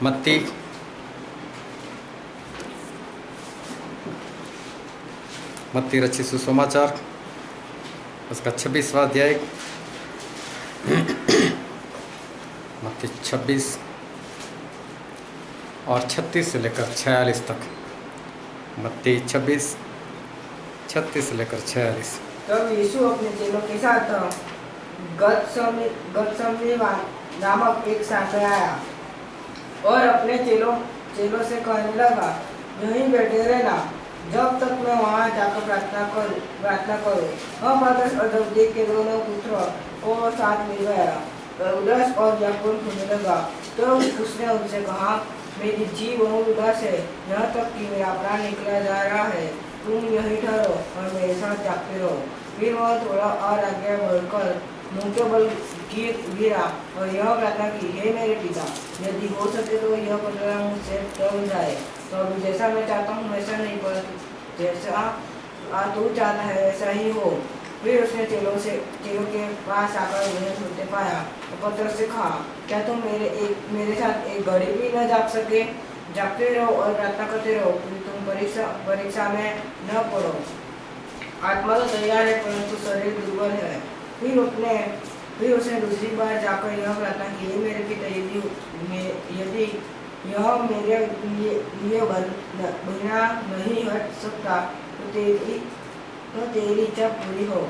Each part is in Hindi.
मत्ती मत्ती रचित सुसमाचार उसका 26वां अध्याय मत्ती 26 और 36 से लेकर 46 तक। मत्ती 26 36 से लेकर 46। तब यीशु अपने चेलों के साथ गतसमनी नामक एक स्थान में आया और अपने चेलों से कहने लगा, यहीं बैठे रहना जब तक मैं वहाँ जाकर प्रार्थना करूँ। पतरस और जब्दी के दोनों पुत्र को साथ मिल गया। उदास और व्याकुल होने लगा। तो उसने उनसे कहा, मेरी जीभ बहुत उदास है, यहाँ तक कि मेरा प्राण निकला जा रहा है। तुम यहीं ठहरो और मेरे साथ जागते रहो। फिर वह थोड़ा और आगे बढ़कर मुंह के बल गिरा और यह प्रार्थना की, हे मेरे पिता, यदि हो सके तो यह कटोरा मुझसे टल जाए, तो अभी जैसा मैं चाहता हूँ वैसा नहीं, पर जैसा तू चाहता है वैसा ही हो। फिर उसने चेलों के पास आकर उन्हें सोते पाया और पतरस से कहा, क्या तुम मेरे साथ एक घड़ी भी न जाग सके? जागते रहो और प्रार्थना करते रहो कि तुम परीक्षा में न पड़ो। आत्मा तो तैयार है परंतु शरीर दुर्बल है। फिर उसने दूसरी बार जाकर यह प्रार्थना की, मेरे पिता, यदि यह मेरे लिए बना नहीं हट सकता तो तेरी इच्छा पूरी हो।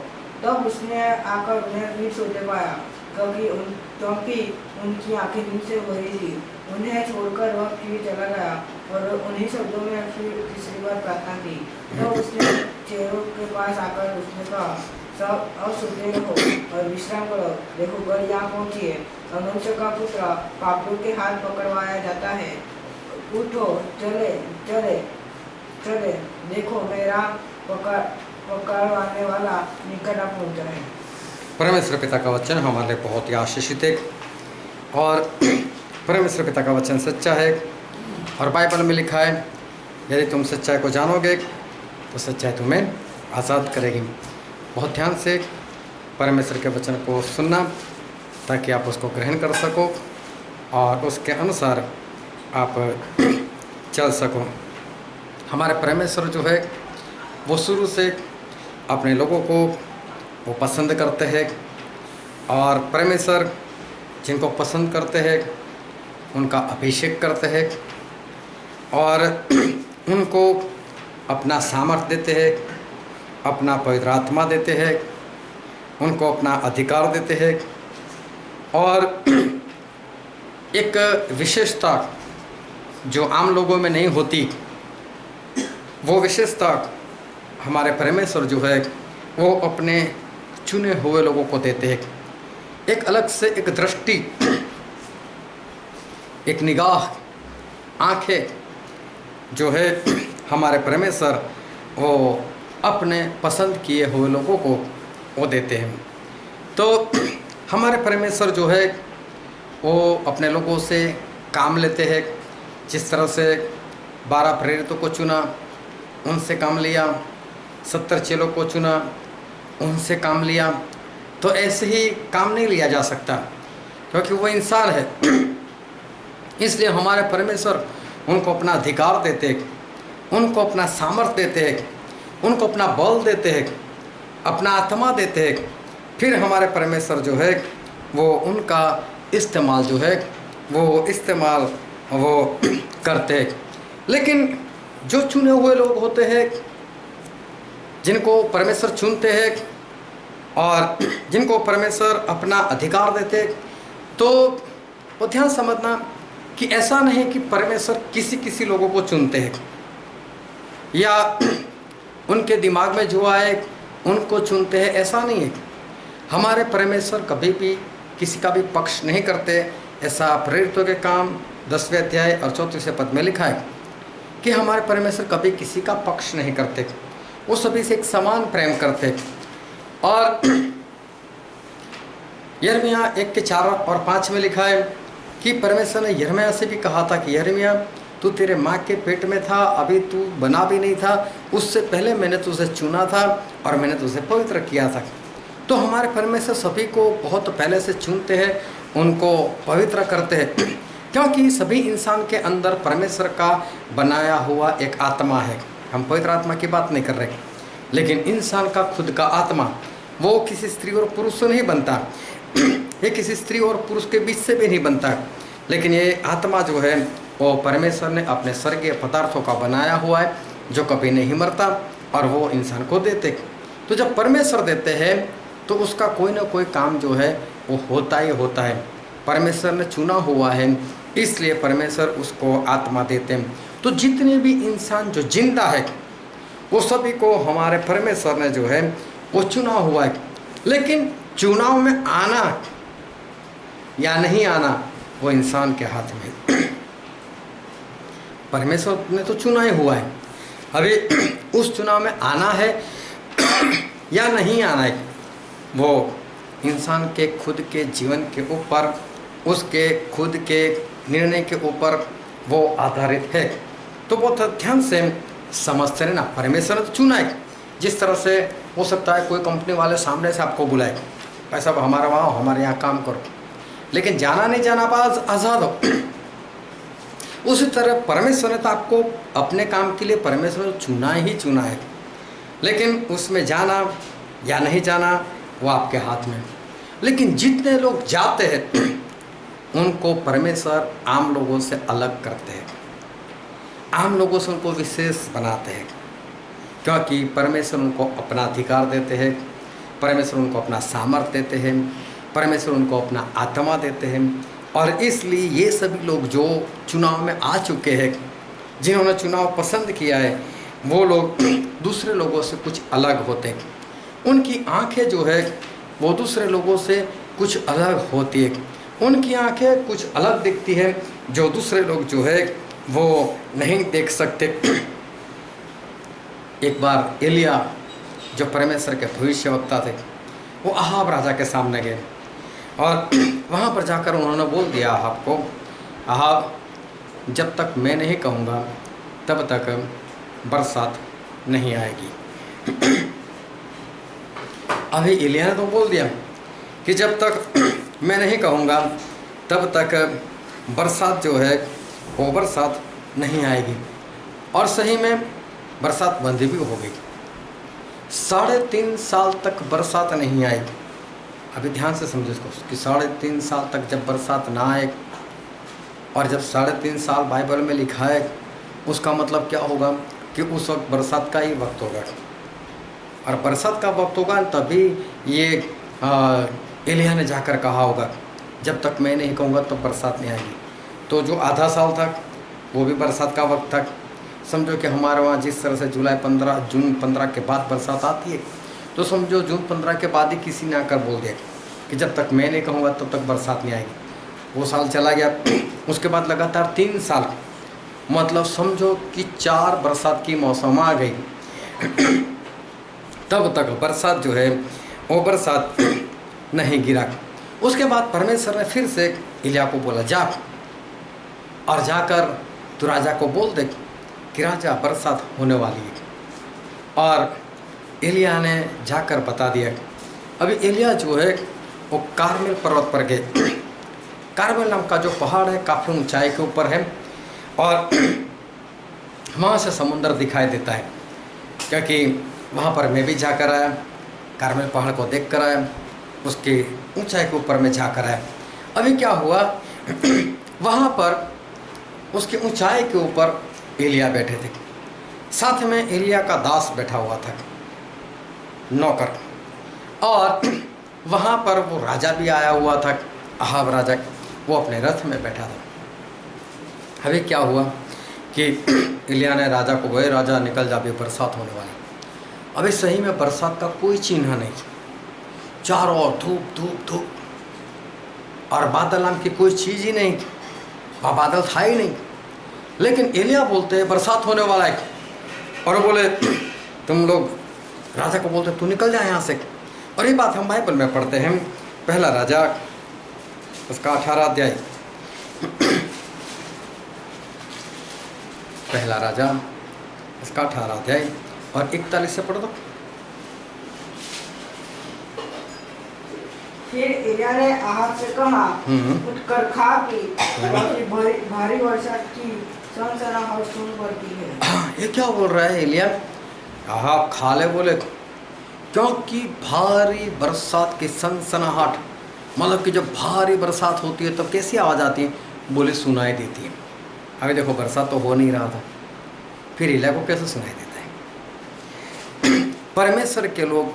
तब उसने आकर उन्हें फिर सोते पाया, क्योंकि उनकी आंखें नींद से भरी थी। उन्हें छोड़कर वह फिर चला गया और उन्हीं शब्दों में फिर तीसरी बार प्रार्थना की। तो उसने चेलों के पास आकर उसने कहा, सब अब सोते रहो और विश्राम करो। देखो, घड़ी यहाँ पहुंची है और मनुष्य का पुत्र पापियों के हाथ पकड़वाया जाता है। उठो, चले, देखो मेरा पकड़वाने वाला निकट आ पहुंचा है। परमेश्वर पिता का वचन हमारे लिए बहुत ही आशीषित है और परमेश्वर पिता का वचन सच्चा है और बाइबल में लिखा है, यदि तुम सच्चाई को जानोगे तो सच्चाई तुम्हें आज़ाद करेगी। बहुत ध्यान से परमेश्वर के वचन को सुनना ताकि आप उसको ग्रहण कर सको और उसके अनुसार आप चल सको। हमारे परमेश्वर जो है वो शुरू से अपने लोगों को वो पसंद करते हैं और परमेश्वर जिनको पसंद करते हैं उनका अभिषेक करते हैं और उनको अपना सामर्थ्य देते हैं, अपना पवित्र आत्मा देते हैं, उनको अपना अधिकार देते हैं और एक विशेषता जो आम लोगों में नहीं होती, वो विशेषता हमारे परमेश्वर जो है वो अपने चुने हुए लोगों को देते हैं। एक अलग से एक दृष्टि, एक निगाह, आंखें जो है हमारे परमेश्वर वो अपने पसंद किए हुए लोगों को वो देते हैं। तो हमारे परमेश्वर जो है वो अपने लोगों से काम लेते हैं। जिस तरह से 12 प्रेरितों को चुना, उनसे काम लिया, 70 चेलों को चुना, उनसे काम लिया, तो ऐसे ही काम नहीं लिया जा सकता क्योंकि वो इंसान है। इसलिए हमारे परमेश्वर उनको अपना अधिकार देते हैं, उनको अपना सामर्थ्य देते हैं, उनको अपना बल देते हैं, अपना आत्मा देते हैं। फिर हमारे परमेश्वर जो है वो उनका इस्तेमाल जो है वो करते हैं। लेकिन जो चुने हुए लोग होते हैं, जिनको परमेश्वर चुनते हैं और जिनको परमेश्वर अपना अधिकार देते हैं, तो वो ध्यान समझना कि ऐसा नहीं कि परमेश्वर किसी लोगों को चुनते हैं या उनके दिमाग में जो आए उनको चुनते हैं, ऐसा नहीं है। हमारे परमेश्वर कभी भी किसी का भी पक्ष नहीं करते। ऐसा प्रेरितों के काम 10वें अध्याय और 34वें पद में लिखा है कि हमारे परमेश्वर कभी किसी का पक्ष नहीं करते, वो सभी से एक समान प्रेम करते। और यिर्मयाह 1 के 4 और 5 में लिखा है कि परमेश्वर ने यिर्मयाह से भी कहा था कि यिर्मयाह, तू तेरे माँ के पेट में था, अभी तू बना भी नहीं था, उससे पहले मैंने तुझे चुना था और मैंने तुझे पवित्र किया था। तो हमारे परमेश्वर सभी को बहुत पहले से चुनते हैं, उनको पवित्र करते हैं। क्योंकि सभी इंसान के अंदर परमेश्वर का बनाया हुआ एक आत्मा है। हम पवित्र आत्मा की बात नहीं कर रहे, लेकिन इंसान का खुद का आत्मा वो किसी स्त्री और पुरुष से नहीं बनता, ये किसी स्त्री और पुरुष के बीच से भी नहीं बनता, लेकिन ये आत्मा जो है वो परमेश्वर ने अपने स्वर्गीय पदार्थों का बनाया हुआ है जो कभी नहीं मरता, और वो इंसान को देते। तो जब परमेश्वर देते हैं तो उसका कोई ना कोई काम जो है वो होता ही होता है। परमेश्वर ने चुना हुआ है, इसलिए परमेश्वर उसको आत्मा देते हैं। तो जितने भी इंसान जो जिंदा है वो सभी को हमारे परमेश्वर ने जो है वो चुना हुआ है, लेकिन चुनाव में आना या नहीं आना वो इंसान के हाथ में। परमेश्वर ने तो चुना ही हुआ है, अभी उस चुनाव में आना है या नहीं आना है वो इंसान के खुद के जीवन के ऊपर, उसके खुद के निर्णय के ऊपर वो आधारित है। तो बहुत ध्यान से समझते रहना, परमेश्वर ने तो चुना है। जिस तरह से हो सकता है कोई कंपनी वाले सामने से आपको बुलाए, भाई साहब हमारा वहाँ हमारे यहाँ काम करो, लेकिन जाना नहीं जाना आप आज़ाद हो। उसी तरह परमेश्वर ने तो आपको अपने काम के लिए परमेश्वर ने चुना ही चुना है, लेकिन उसमें जाना या नहीं जाना वो आपके हाथ में। लेकिन जितने लोग जाते हैं उनको परमेश्वर आम लोगों से अलग करते हैं, आम लोगों से उनको विशेष बनाते हैं, क्योंकि परमेश्वर उनको अपना अधिकार देते हैं, परमेश्वर उनको अपना सामर्थ्य देते हैं, परमेश्वर उनको अपना आत्मा देते हैं। और इसलिए ये सभी लोग जो चुनाव में आ चुके हैं, जिन्होंने चुनाव पसंद किया है, वो लोग दूसरे लोगों से कुछ अलग होते हैं। उनकी आंखें जो है वो दूसरे लोगों से कुछ अलग होती है, उनकी आंखें कुछ अलग दिखती है जो दूसरे लोग जो है वो नहीं देख सकते। एक बार एलिया जो परमेश्वर के भविष्यवक्ता थे वो अहाब राजा के सामने गए, और वहाँ पर जाकर उन्होंने बोल दिया अहाब को, अहाब जब तक मैं नहीं कहूँगा तब तक बरसात नहीं आएगी। अभी एलिया ने तो बोल दिया कि जब तक मैं नहीं कहूँगा तब तक बरसात जो है वो बरसात नहीं आएगी, और सही में बरसात बंद भी हो गई। 3.5 साल तक बरसात नहीं आई। अभी ध्यान से समझो इसको कि 3.5 साल तक जब बरसात ना आए, और जब 3.5 साल बाइबल में लिखा है उसका मतलब क्या होगा कि उस वक्त बरसात का ही वक्त होगा, और बरसात का वक्त होगा तभी ये एलिया ने जाकर कहा होगा जब तक मैं नहीं कहूँगा तो बरसात नहीं आएगी। तो जो आधा साल तक वो भी बरसात का वक्त था। समझो कि हमारे वहाँ जिस तरह से जून 15 के बाद बरसात आती है, तो समझो जून 15 के बाद ही किसी ने आकर बोल दिया कि जब तक मैं नहीं कहूँगा तब तक बरसात नहीं आएगी। वो साल चला गया, उसके बाद लगातार 3 साल, मतलब समझो कि 4 बरसात की मौसम आ गई, तब तक बरसात जो है वो बरसात नहीं गिरा। उसके बाद परमेश्वर ने फिर से एलिया को बोला, जा और जाकर तू राजा को बोल दे कि राजा बरसात होने वाली है। और एलिया ने जाकर बता दिया। अभी एलिया जो है वो कारमेल पर्वत पर गए। कारमेल नाम का जो पहाड़ है काफ़ी ऊंचाई के ऊपर है, और वहाँ से समुंदर दिखाई देता है, क्योंकि वहाँ पर मैं भी जाकर आया, कारमेल पहाड़ को देख कर आया, उसकी ऊंचाई के ऊपर मैं जाकर आया। अभी क्या हुआ, वहाँ पर उसकी ऊंचाई के ऊपर एलिया बैठे थे, साथ में एलिया का दास बैठा हुआ था, नौकर, और वहाँ पर वो राजा भी आया हुआ था, अहाब राजा, वो अपने रथ में बैठा था। अभी क्या हुआ कि एलिया ने राजा को बोले, राजा निकल जा, भी बरसात होने वाली। अभी सही में बरसात का कोई चिन्ह नहीं, चारों ओर धूप धूप धूप, और बादल नाम की कोई चीज़ ही नहीं, वहाँ बादल था ही नहीं। लेकिन एलिया बोलते हैं बरसात होने वाला है, और बोले तुम लोग राजा को बोलते तू निकल जा यहाँ से। और ये बात हम बाइबल में पढ़ते हैं, पहला राजा उसका 18 अध्याय, पहला राजा उसका 18 अध्याय और 41 से पढ़ दो। फिर एलिया ने अहाब से कहा, उठकर खा पी, क्योंकि भारी वर्षा की सनसनाहट सुन पड़ती है। ये क्या बोल रहा है एलिया? अहाब खा ले बोले, क्योंकि भारी बरसात की सनसनाहट, मतलब कि जब भारी बरसात होती है तब कैसी आवाज़ आती है? बोले सुनाई देती है। अभी देखो बरसात तो हो नहीं रहा था, फिर एलिया को कैसे सुनाई देता है? परमेश्वर के लोग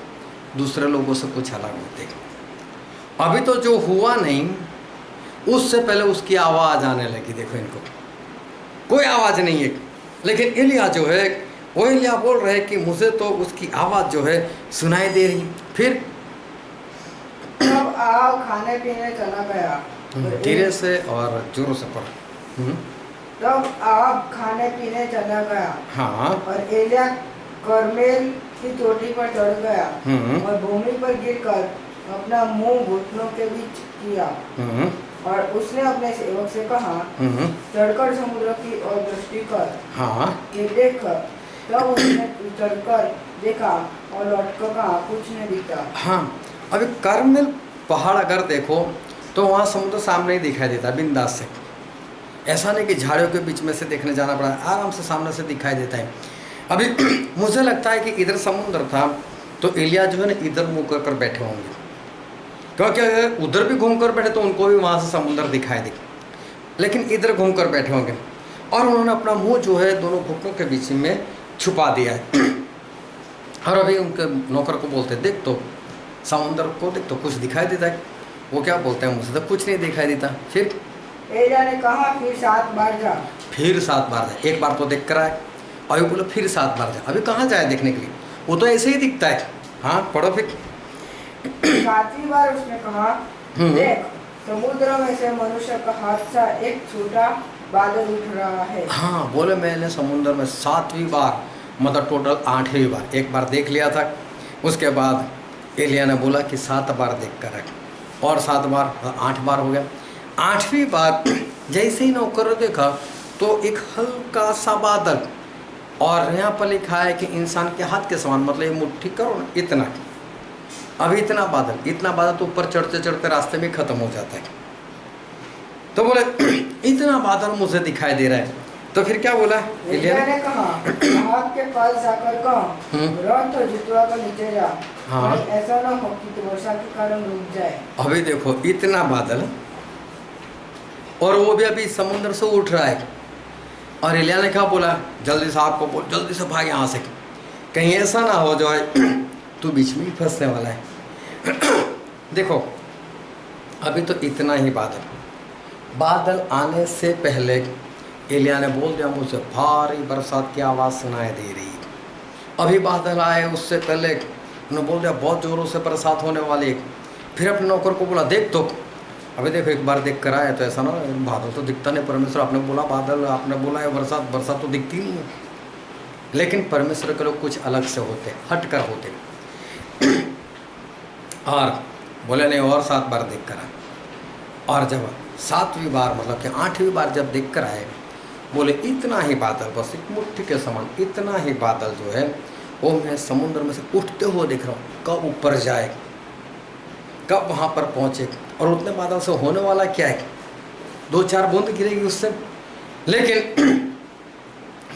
दूसरे लोगों से कुछ अलग होते हैं। अभी तो जो हुआ नहीं उससे पहले उसकी आवाज़ आने लगी। देखो इनको कोई आवाज़ नहीं है, लेकिन एलिया जो है वो एलिया बोल रहे हैं कि मुझे तो उसकी आवाज़ जो है सुनाई दे रही। फिर तब अहाब खाने पीने चला गया। धीरे से और जोरों से पढ़ो। तब अहाब खाने पीने चला गया। हाँ। और एलिया कर्मेल की चोटी पर चढ़ गया और भूमि पर गिरकर अपना मुंह घुटनों के बीच किया। और उसने अपने सेवक से कहा, चढ़कर समुद्र की ओर दृष्टि कर। हाँ। कि देख। तब उसने चढ़कर देखा और लौटकर कहा, कुछ नहीं दिखता। हाँ, अभी कर्मेल पहाड़ अगर देखो तो वहाँ समुद्र सामने ही दिखाई देता बिंदास से। ऐसा नहीं कि झाड़ियों के बीच में से देखने जाना पड़ा, आराम से सामने से दिखाई देता है। अभी मुझे लगता है कि इधर समुद्र था तो एलिया जो है ना इधर मुँह कर बैठे होंगे, क्योंकि अगर उधर भी घूम कर बैठे तो उनको भी वहाँ से समुद्र दिखाई दे, लेकिन इधर घूम कर बैठे होंगे और उन्होंने अपना मुंह जो है दोनों घुटनों के बीच में छुपा दिया है। और अभी उनके नौकर को बोलते देख तो समुद्र को, देख तो कुछ दिखाई देता है। वो क्या बोलते हैं, मुझे तो कुछ नहीं दिखाई देता। फिर एलिया ने कहा, फिर 7 बार जा। फिर 7 बार जाए, एक बार तो देख कर आए और बोलो फिर 7 बार जाए। अभी कहाँ जाए देखने के लिए, वो तो ऐसे ही दिखता है। हाँ पढ़ो फिर। 7वीं बार उसने कहा, देख समुद्र में से मनुष्य का हाथ सा एक छोटा बादल उठ रहा है। हाँ बोले मैंने समुद्र में 7वीं बार, मतलब टोटल 8वीं बार, एक बार देख लिया था। उसके बाद एलिया ने बोला कि 7 बार देख कर रख, और 7 बार 8 बार हो गया। 8वीं बार जैसे ही नौकर देखा तो एक हल्का सा बादल, और यहाँ पर लिखा है कि इंसान के हाथ के समान, मतलब ये मुट्ठी करो ना इतना। अभी इतना बादल तो ऊपर चढ़ते चढ़ते रास्ते में खत्म हो जाता है। तो बोले इतना बादल मुझे दिखाई दे रहा है। तो फिर क्या बोला एलिया ने कहा, अहाब के पास जाकर कहा, रथ तो जितवा कर नीचे जा। हाँ। ऐसा ना हो कि वर्षा के कारण रुक जाए। अभी देखो इतना बादल, और वो भी अभी समुद्र से उठ रहा है। और एलिया ने क्या बोला, जल्दी से आपको बोल, जल्दी से भाग यहाँ से, कहीं ऐसा ना हो जाए तू बीच में ही फंसने वाला है। देखो अभी तो इतना ही बादल आने से पहले एलिया ने बोल दिया, मुझे भारी बरसात की आवाज़ सुनाई दे रही है। अभी बादल आए उससे पहले उन्होंने बोल दिया बहुत ज़ोरों से बरसात होने वाली है। फिर अपने नौकर को बोला देख तो। अभी देखो एक बार देख कर आए तो ऐसा ना, बादल तो दिखता नहीं, परमेश्वर आपने बोला बादल, आपने बोला है बरसात तो दिखती नहीं है। लेकिन परमेश्वर के लोग कुछ अलग से होते, हट कर होते। और बोले नहीं, और 7 बार देख कर आए। और जब 7वीं बार, मतलब कि 8वीं बार जब देख कर आए, बोले इतना ही बादल, बस एक मुट्ठी के समान इतना ही बादल जो है वो मैं समुद्र में से उठते हुए देख रहा हूँ। कब ऊपर जाए, कब वहाँ पर पहुँचे, और उतने बादल से होने वाला क्या है, 2-4 बूंद गिरेगी उससे। लेकिन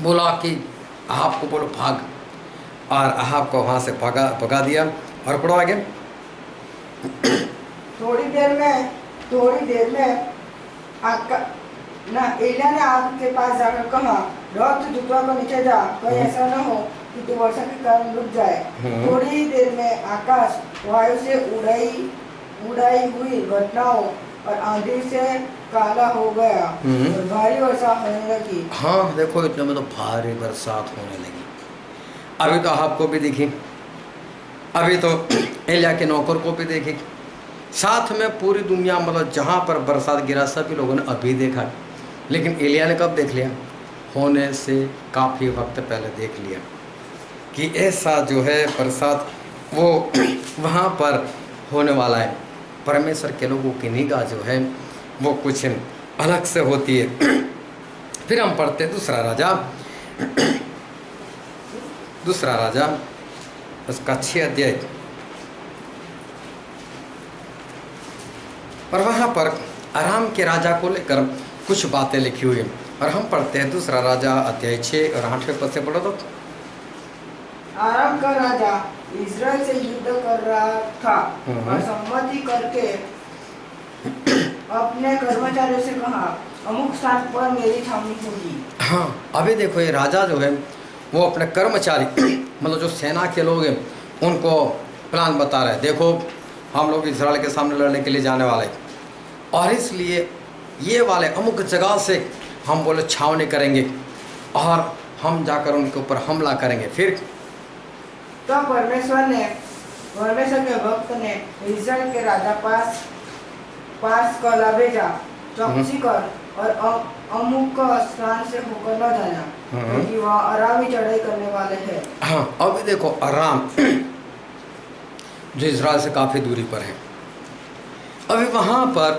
बोला कि अहाब को बोलो भाग, और अहाब को वहाँ से भगा दिया। और पढ़ो आगे। थोड़ी देर में एलिया ने आग के पास जाकर कहा, रथ जुतवा को नीचे जा, कहीं ऐसा न हो कि तू वर्षा के कारण रुक जाए। थोड़ी देर में आकाश वायु से उड़ाई हुई घटनाओं और आंधी से काला हो गया और भारी वर्षा होने लगी। हाँ देखो इतने में तो भारी बरसात होने लगी। अभी तो अहाब को भी दिखी, अभी तो एलिया के नौकर को भी देखी, साथ में पूरी दुनिया, मतलब जहाँ पर बरसात गिरा सभी लोगों ने अभी देखा। लेकिन एलिया ने कब देख लिया, होने से काफ़ी वक्त पहले देख लिया कि ऐसा जो है बरसात वो वहाँ पर होने वाला है। परमेश्वर के लोगों की निगाह जो है वो कुछ अलग से होती है। फिर हम पढ़ते दूसरा राजा उसका 6 अध्याय और वहाँ पर आराम के राजा को लेकर कुछ बातें लिखी हुई हैं। और हम पढ़ते हैं दूसरा राजा अध्याय 6 और 8वें पद से पढ़ो तो। आराम का राजा इजराइल से युद्ध कर रहा था और सम्मति करके अपने कर्मचारियों से कहा, अमुक स्थान पर मेरी छावनी होगी। हाँ, अभी देखो ये राजा जो है वो अपने कर्मचारी मतलब जो सेना के लोग हैं उनको प्लान बता रहे हैं, देखो हम लोग इजराइल के सामने लड़ने के लिए जाने वाले हैं और इसलिए ये वाले अमुक जगह से हम बोले छावनी करेंगे और हम जाकर उनके ऊपर हमला करेंगे। फिर तो परमेश्वर के भक्त ने इजराइल के राजा पास कला भेजा, चौकसी कर और अमुक स्थान से होकर न जाना, क्योंकि वह अरामी चढ़ाई करने वाले हैं। हाँ, अभी देखो अराम जो इजराइल से काफ़ी दूरी पर है, अभी वहाँ पर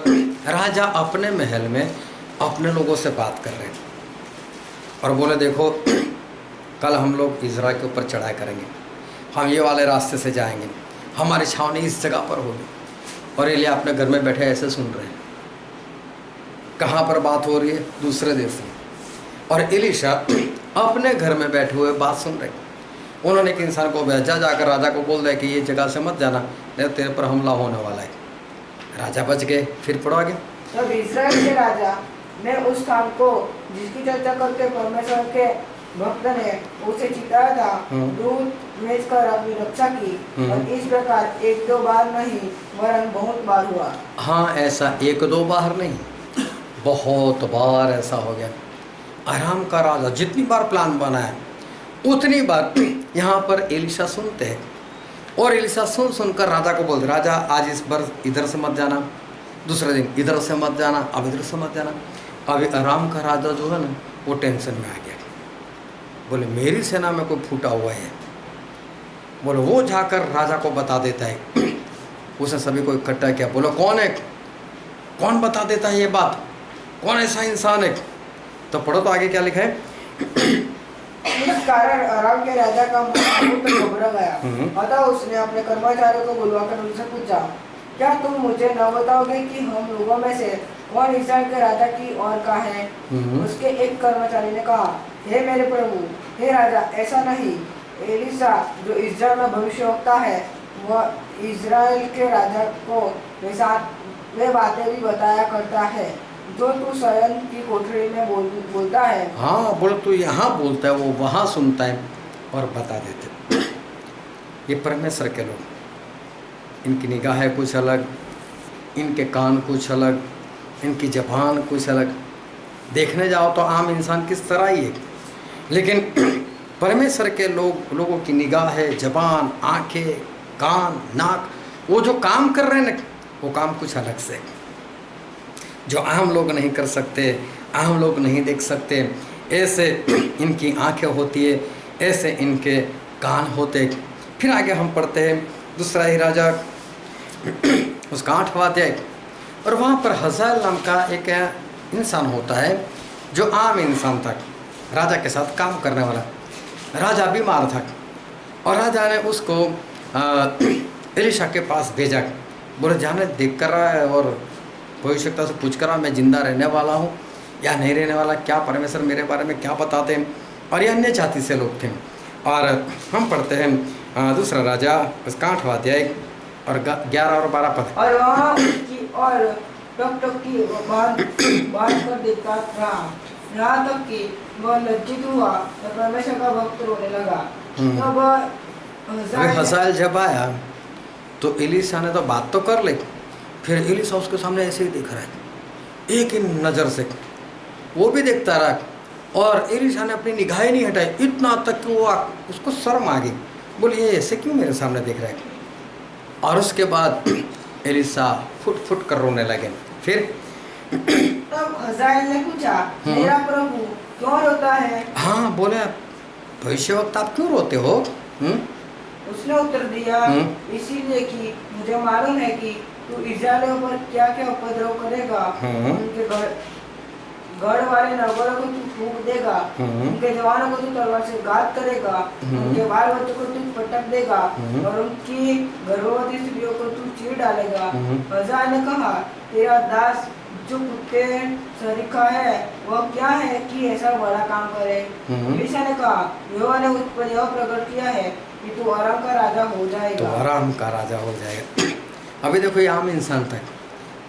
राजा अपने महल में अपने लोगों से बात कर रहे हैं और बोले देखो कल हम लोग इजराइल के ऊपर चढ़ाई करेंगे, हम ये वाले रास्ते से जाएंगे, हमारी छावनी इस जगह पर होगी। और एलिया अपने घर में बैठे ऐसे सुन रहे हैं। कहाँ पर बात हो रही है? दूसरे देश में। और एलीशा अपने घर में बैठे हुए बात सुन रहे। उन्होंने एक इंसान को भेजा, जाकर राजा को बोल रहे कि ये जगह से मत जाना, नहीं तेरे पर हमला होने वाला है। राजा बच गए। फिर पढ़ो आगे। तब इजराइल के राजा ने उस स्थान को जिसकी चर्चा करके परमेश्वर के भक्त ने उसे चिताया था, दूत भेजकर अपनी रक्षा की और इस प्रकार एक दो बार नहीं वरन बहुत बार हुआ। हाँ, ऐसा एक दो बार नहीं, बहुत बार ऐसा हो गया। आराम का राजा जितनी बार प्लान बना है उतनी बार यहाँ पर एलीशा सुनते हैं और एलीशा सुनकर राजा को बोलते, राजा आज इस बार इधर से मत जाना, दूसरे दिन इधर से मत जाना, अब इधर से मत जाना। अभी आराम का राजा जो है ना वो टेंशन में आ गया। बोले मेरी सेना में कोई फूटा हुआ है। बोले वो जाकर राजा को बता देता है। उसने सभी को इकट्ठा किया। बोलो कौन है, कौन बता देता है ये बात, कौन ऐसा इंसान है? तो पढ़ो तो आगे क्या लिखा है। इस कारण अराम के राजा का मुख तो घबरा गया। अतः उसने अपने कर्मचारियों को बुलवाकर उनसे पूछा, क्या तुम मुझे न बताओगे कि हम लोगों में से कौन इस्राएल के राजा की ओर का है? उसके एक कर्मचारी ने कहा, हे मेरे प्रभु, हे राजा, ऐसा नहीं। एलीशा जो इस्राएल में भविष्यवक्ता है, वह इस्राएल के राजा को वे बातें भी बताया करता है जो तू शयन की कोठरी में बोलता है। हाँ, बोलो तू यहाँ बोलता है, वो वहाँ सुनता है और बता देते। ये परमेश्वर के लोग, इनकी निगाहें कुछ अलग, इनके कान कुछ अलग, इनकी ज़बान कुछ अलग। देखने जाओ तो आम इंसान किस तरह ही है, लेकिन परमेश्वर के लोगों की निगाहें, ज़बान, आँखें, कान, नाक, वो जो काम कर रहे हैं ना वो काम कुछ अलग से, जो आम लोग नहीं कर सकते, आम लोग नहीं देख सकते। ऐसे इनकी आंखें होती है, ऐसे इनके कान होते। फिर आगे हम पढ़ते हैं दूसरा ही राजा उसका 8वां अध्याय। और वहाँ पर हजाएल नाम का एक इंसान होता है जो आम इंसान था, राजा के साथ काम करने वाला। राजा बीमार था और राजा ने उसको एलीशा के पास भेजा। बोले जाने देख कर रहा है और भविष्यता से पूछ कर मैं जिंदा रहने वाला हूँ या नहीं रहने वाला, क्या परमेश्वर मेरे बारे में क्या बताते हैं। और ये अन्य जाति से लोग थे। और हम पढ़ते हैं दूसरा राजा उसका 8वां अध्याय और 11 और 12 पद। और वहाँ उसकी और टक की बात कर देखता रहा, यहाँ तक कि वह लज्जित हुआ तो परमेश्वर का भक्त रोने लगा। तब हजाएल जब आया तो एलीशा ने तो बात तो कर ली, फिर एलीशा उसके सामने ऐसे ही देख रहा है एक ही नज़र से, वो भी देखता रहा और एलीशा ने अपनी निगाहें नहीं हटाई, इतना तक कि वो उसको शर्म आ गई। बोले ये ऐसे क्यों मेरे सामने देख रहा है? और उसके बाद एलीशा फुट फुट कर रोने लगे। फिर तब हजाएल ने पूछा, मेरा प्रभु क्यों रोता है? हाँ, बोले भविष्यवक्ता आप क्यों रोते हो? उसने उत्तर दिया, इसीलिए कि मुझे मालूम है कि तू इस्राएलियों पर क्या क्या उपद्रव करेगा। उनके गढ़ वाले नगरों को तू फूंक देगा, उनके जवानों को तू तलवार से घात करेगा, उनके बाल बच्चों को तू पटक देगा और उनकी गर्भवती स्त्रियों को तू चीर डालेगा। हजाएल ने कहा, तेरा दास जो कुत्ते सरीखा है वह क्या है कि ऐसा बड़ा काम करे। एलीशा ने कहा, यहोवा ने उस पर यह प्रकट किया है कि तू आराम का राजा हो तो जाएगा। आराम का राजा हो जाएगा। अभी देखो ये आम इंसान था,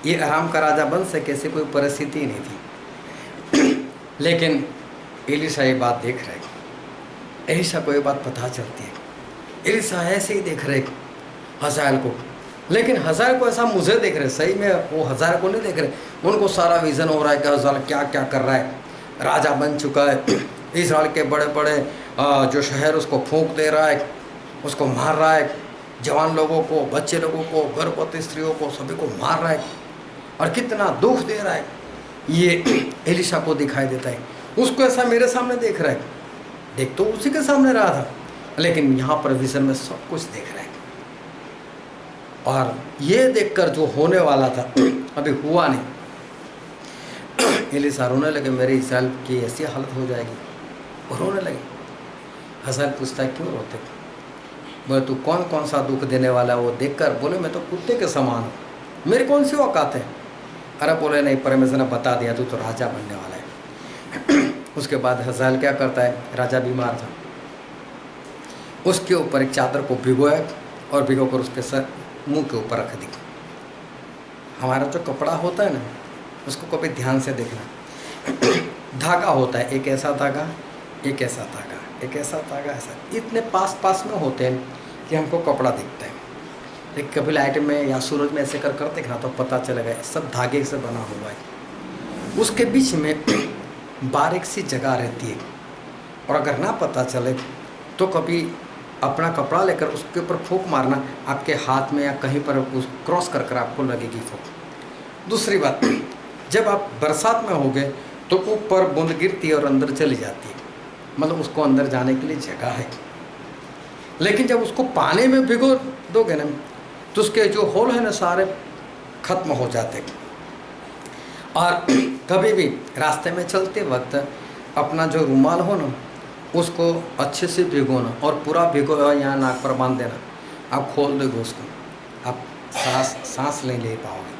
ये आराम का राजा बन सके ऐसी कोई परिस्थिति ही नहीं थी। लेकिन एलीशा ये बात देख रहे, एलीशा को ये बात पता चलती है। एलीशा ऐसे ही देख रहे हज़ाएल को, लेकिन हज़ाएल को ऐसा मुझे देख रहे, सही में वो हज़ाएल को नहीं देख रहे। उनको सारा विज़न हो रहा है कि हज़ाएल क्या क्या कर रहा है, राजा बन चुका है, इस्राएल के बड़े बड़े जो शहर उसको फूंक दे रहा है, उसको मार रहा है, जवान लोगों को, बच्चे लोगों को, गर्भवती स्त्रियों को, सभी को मार रहा है और कितना दुख दे रहा है। ये एलीशा को दिखाई देता है, उसको ऐसा मेरे सामने देख रहा है। देख तो उसी के सामने रहा था, लेकिन यहाँ पर विज़न में सब कुछ देख रहा है। और ये देखकर जो होने वाला था अभी हुआ नहीं। एलीशा रोने लगे, मेरे इस्राएल की ऐसी हालत हो जाएगी, और रोने लगे। हज़ाएल पूछता है, क्यों रोते? बोले, तू कौन कौन सा दुख देने वाला है वो देखकर? बोले, मैं तो कुत्ते के समान हूँ, मेरी कौन सी औकात है? अरे बोले, नहीं, परमेश्वर ने बता दिया, तू तो राजा बनने वाला है। उसके बाद हज़ाएल क्या करता है, राजा बीमार था, उसके ऊपर एक चादर को भिगोया और भिगोकर उसके सर मुंह के ऊपर रख दी। हमारा जो कपड़ा होता है ना, उसको कभी ध्यान से देखना, धागा होता है, एक ऐसा धागा, एक ऐसा धागा, एक ऐसा धागा, ऐसा इतने पास पास में होते हैं कि हमको कपड़ा दिखता है। लेकिन कभी लाइट में या सूरज में ऐसे कर देखना तो पता चलेगा सब धागे से बना हुआ है। उसके बीच में बारीक सी जगह रहती है, और अगर ना पता चले तो कभी अपना कपड़ा लेकर उसके ऊपर फूंक मारना, आपके हाथ में या कहीं पर उस क्रॉस कर आपको लगेगी फूंक। दूसरी बात, जब आप बरसात में होगे तो ऊपर बूंद गिरती है और अंदर चली जाती है, मतलब उसको अंदर जाने के लिए जगह है। लेकिन जब उसको पानी में भिगो दोगे ना, तो उसके जो होल है ना सारे खत्म हो जाते। और कभी भी रास्ते में चलते वक्त अपना जो रुमाल हो ना, उसको अच्छे से भिगोना, और पूरा भिगो यहाँ नाक पर बांध देना। आप खोल दोगे उसको, आप सांस नहीं ले पाओगे।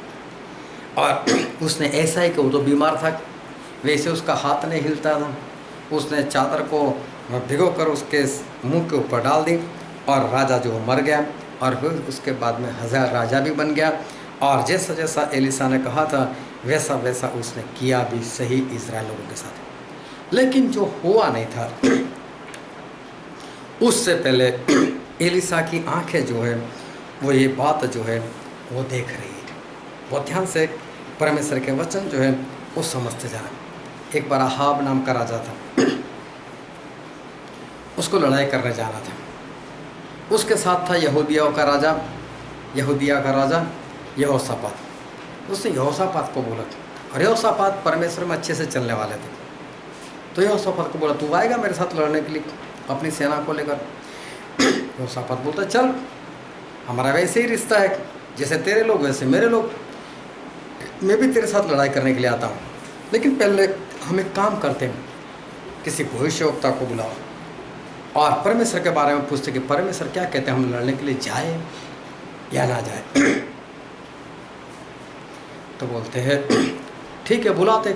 और उसने ऐसा ही कि वो तो बीमार था, वैसे उसका हाथ नहीं हिलता था, उसने चादर को भिगो कर उसके मुंह के ऊपर डाल दी, और राजा जो मर गया। और फिर उसके बाद में हज़ाएल राजा भी बन गया, और जैसा जैसा एलीशा ने कहा था वैसा वैसा उसने किया भी सही इज़राइल लोगों के साथ। लेकिन जो हुआ नहीं था, उससे पहले एलीशा की आंखें जो है वो ये बात जो है वो देख रही है। बहुत ध्यान से परमेश्वर के वचन जो है वो समझते जाना। एक बार अहाब नाम का राजा था, उसको लड़ाई करने जाना था। उसके साथ था यहूदिया का राजा यहोशापात। उसने यहोशापात को बोला, और यहोशापात परमेश्वर में अच्छे से चलने वाले थे, तो यहोशापात को बोला, तू आएगा मेरे साथ लड़ने के लिए अपनी सेना को लेकर? यहोशापात बोलता, चल, हमारा वैसे ही रिश्ता है, जैसे तेरे लोग वैसे मेरे लोग, मैं भी तेरे साथ लड़ाई करने के लिए आता हूँ, लेकिन पहले हम एक काम करते हैं, किसी भविष्यवक्ता को बुलाओ और परमेश्वर के बारे में पूछते कि परमेश्वर क्या कहते हैं, हम लड़ने के लिए जाए या ना जाए। तो बोलते हैं ठीक है, बुलाते।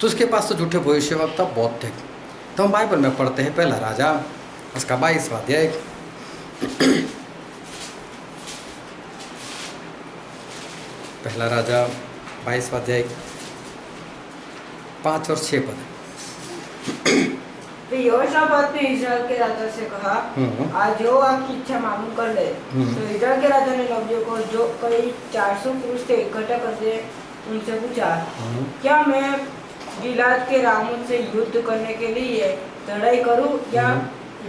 तो उसके पास तो झूठे भविष्यवक्ता बहुत थे। तो हम बाइबल में पढ़ते हैं, पहला राजा उसका 22वां अध्याय, पहला राजा 22वां अध्याय 5 और 6 पद। तो यहोशापात ने इस्राएल के राजा से कहा, आज जो आपकी इच्छा मालूम कर ले। तो इस्राएल के राजा ने नबियों को जो कई 400 पुरुष थे इकट्ठा करके उनसे पूछा, क्या मैं गिलाद के रामोत से युद्ध करने के लिए चढ़ाई करूं या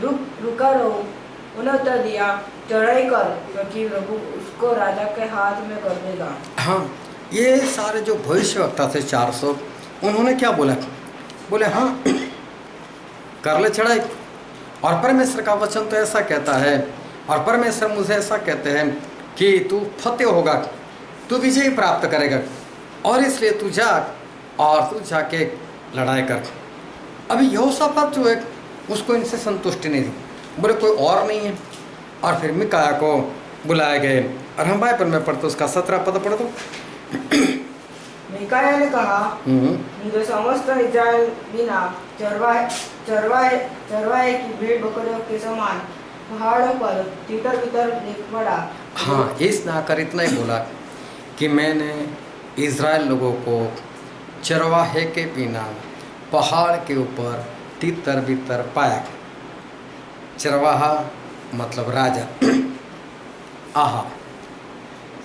रुका रहूं? उन्होंने उत्तर दिया, चढ़ाई कर, क्योंकि प्रभु उसको राजा के हाथ में कर देगा। हाँ, ये सारे जो भविष्यवक्ता थे 400, उन्होंने क्या बोला? बोले हाँ, कर ले चढ़ाई। और परमेश्वर का वचन तो ऐसा कहता है, और परमेश्वर मुझे ऐसा कहते हैं कि तू फतेह होगा, तू विजय प्राप्त करेगा, और इसलिए तू जा और तू जाके लड़ाई कर। अभी यहोशापात जो है उसको इनसे संतुष्टि नहीं थी, बोले कोई और नहीं है। और फिर मिकाया को बुलाए गए, और हम बाइबल में पढ़ते उसका 17 पद पढ़ दो। मिकाया ने कहा, जो समस्त इस्राएल बिना चरवाहे की भेड़ बकरियों के समान पहाड़ों पर तितर बितर देख पड़ा। हाँ, इसने आकर इतना ही बोला कि मैंने इज़राइल लोगों को चरवाहे के बिना पहाड़ के ऊपर तितर बितर पाया। चरवाहा मतलब राजा, आहाब।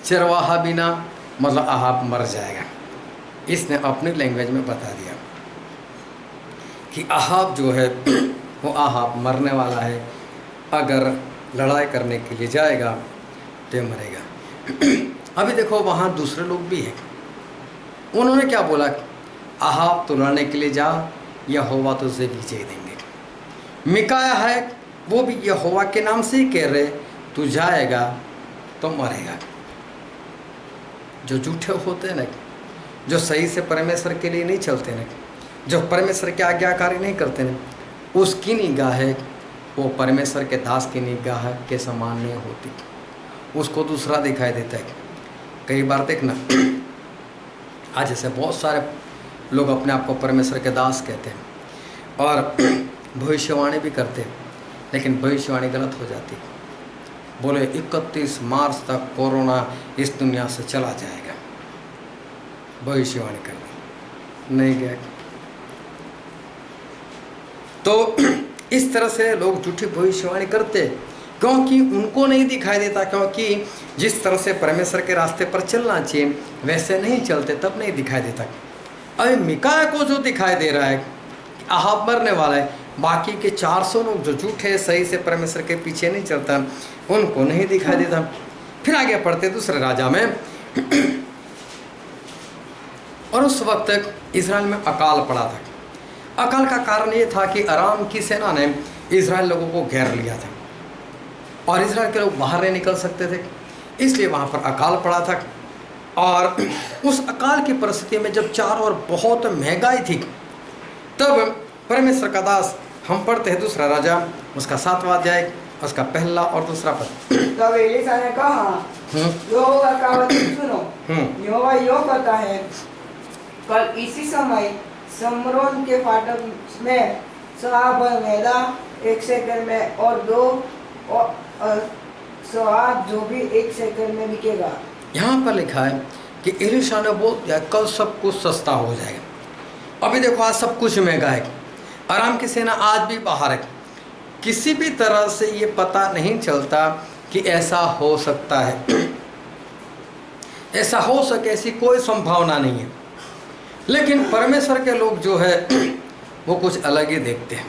चरवाहा बिना मतलब आहाब मर जाएगा। इसने अपनी लैंग्वेज में बता दिया कि आहाब जो है वो आहाब मरने वाला है, अगर लड़ाई करने के लिए जाएगा तो मरेगा। अभी देखो वहाँ दूसरे लोग भी हैं, उन्होंने क्या बोला, आहाब तो लड़ने के लिए जा, यहोवा तुझे विजय देंगे। मिकाया है वो भी यहोवा के नाम से ही कह रहे, तू जाएगा तो मरेगा। जो झूठे होते हैं ना, जो सही से परमेश्वर के लिए नहीं चलते ना, जो परमेश्वर के आज्ञाकारी नहीं करते ना, उसकी निगाह वो परमेश्वर के दास की निगाह के समान नहीं होती, उसको दूसरा दिखाई देता है। कई बार देखना, आज जैसे बहुत सारे लोग अपने आप को परमेश्वर के दास कहते हैं और भविष्यवाणी भी करते हैं, लेकिन भविष्यवाणी गलत हो जाती है। बोले 31 मार्च तक कोरोना इस दुनिया से चला जाएगा, भविष्यवाणी कर दी, नहीं गया। तो इस तरह से लोग झूठी भविष्यवाणी करते, क्योंकि उनको नहीं दिखाई देता, क्योंकि जिस तरह से परमेश्वर के रास्ते पर चलना चाहिए वैसे नहीं चलते, तब नहीं दिखाई देता। अभी मिकाया को जो दिखाई दे रहा है आहाब मरने वाला है, बाकी के 400 लोग जो झूठे सही से परमेश्वर के पीछे नहीं चलता, उनको नहीं दिखाई देता। फिर आगे पढ़ते दूसरे राजा में, और उस वक्त इज़राइल में अकाल पड़ा था। अकाल का कारण ये था कि अराम की सेना ने इज़राइल लोगों को घेर लिया था और इज़राइल के लोग बाहर नहीं निकल सकते थे, इसलिए वहाँ पर अकाल पड़ा था। और उस अकाल की परिस्थिति में जब चारों ओर बहुत महंगाई थी, तब परमेश्वर का दास, हम पढ़ते हैं दूसरा राजा उसका 7वां अध्याय उसका पहला और दूसरा पद। तब एलीशा ने कहा, यहोवा का वचन सुनो, यहोवा यूं कहता है, कल इसी समय समरोन के फाटक में सवा भर मैदा 1 शेकेल में और 2 सवा जो भी 1 शेकेल में बिकेगा। यहाँ पर लिखा है कि एलीशा ने बोल दिया कल सब कुछ सस्ता हो जाएगा। अभी देखो आज सब कुछ महंगा है, अराम की सेना आज भी बाहर है, किसी भी तरह से ये पता नहीं चलता कि ऐसा हो सकता है, ऐसा हो सके ऐसी कोई संभावना नहीं है। लेकिन परमेश्वर के लोग जो है वो कुछ अलग ही देखते हैं,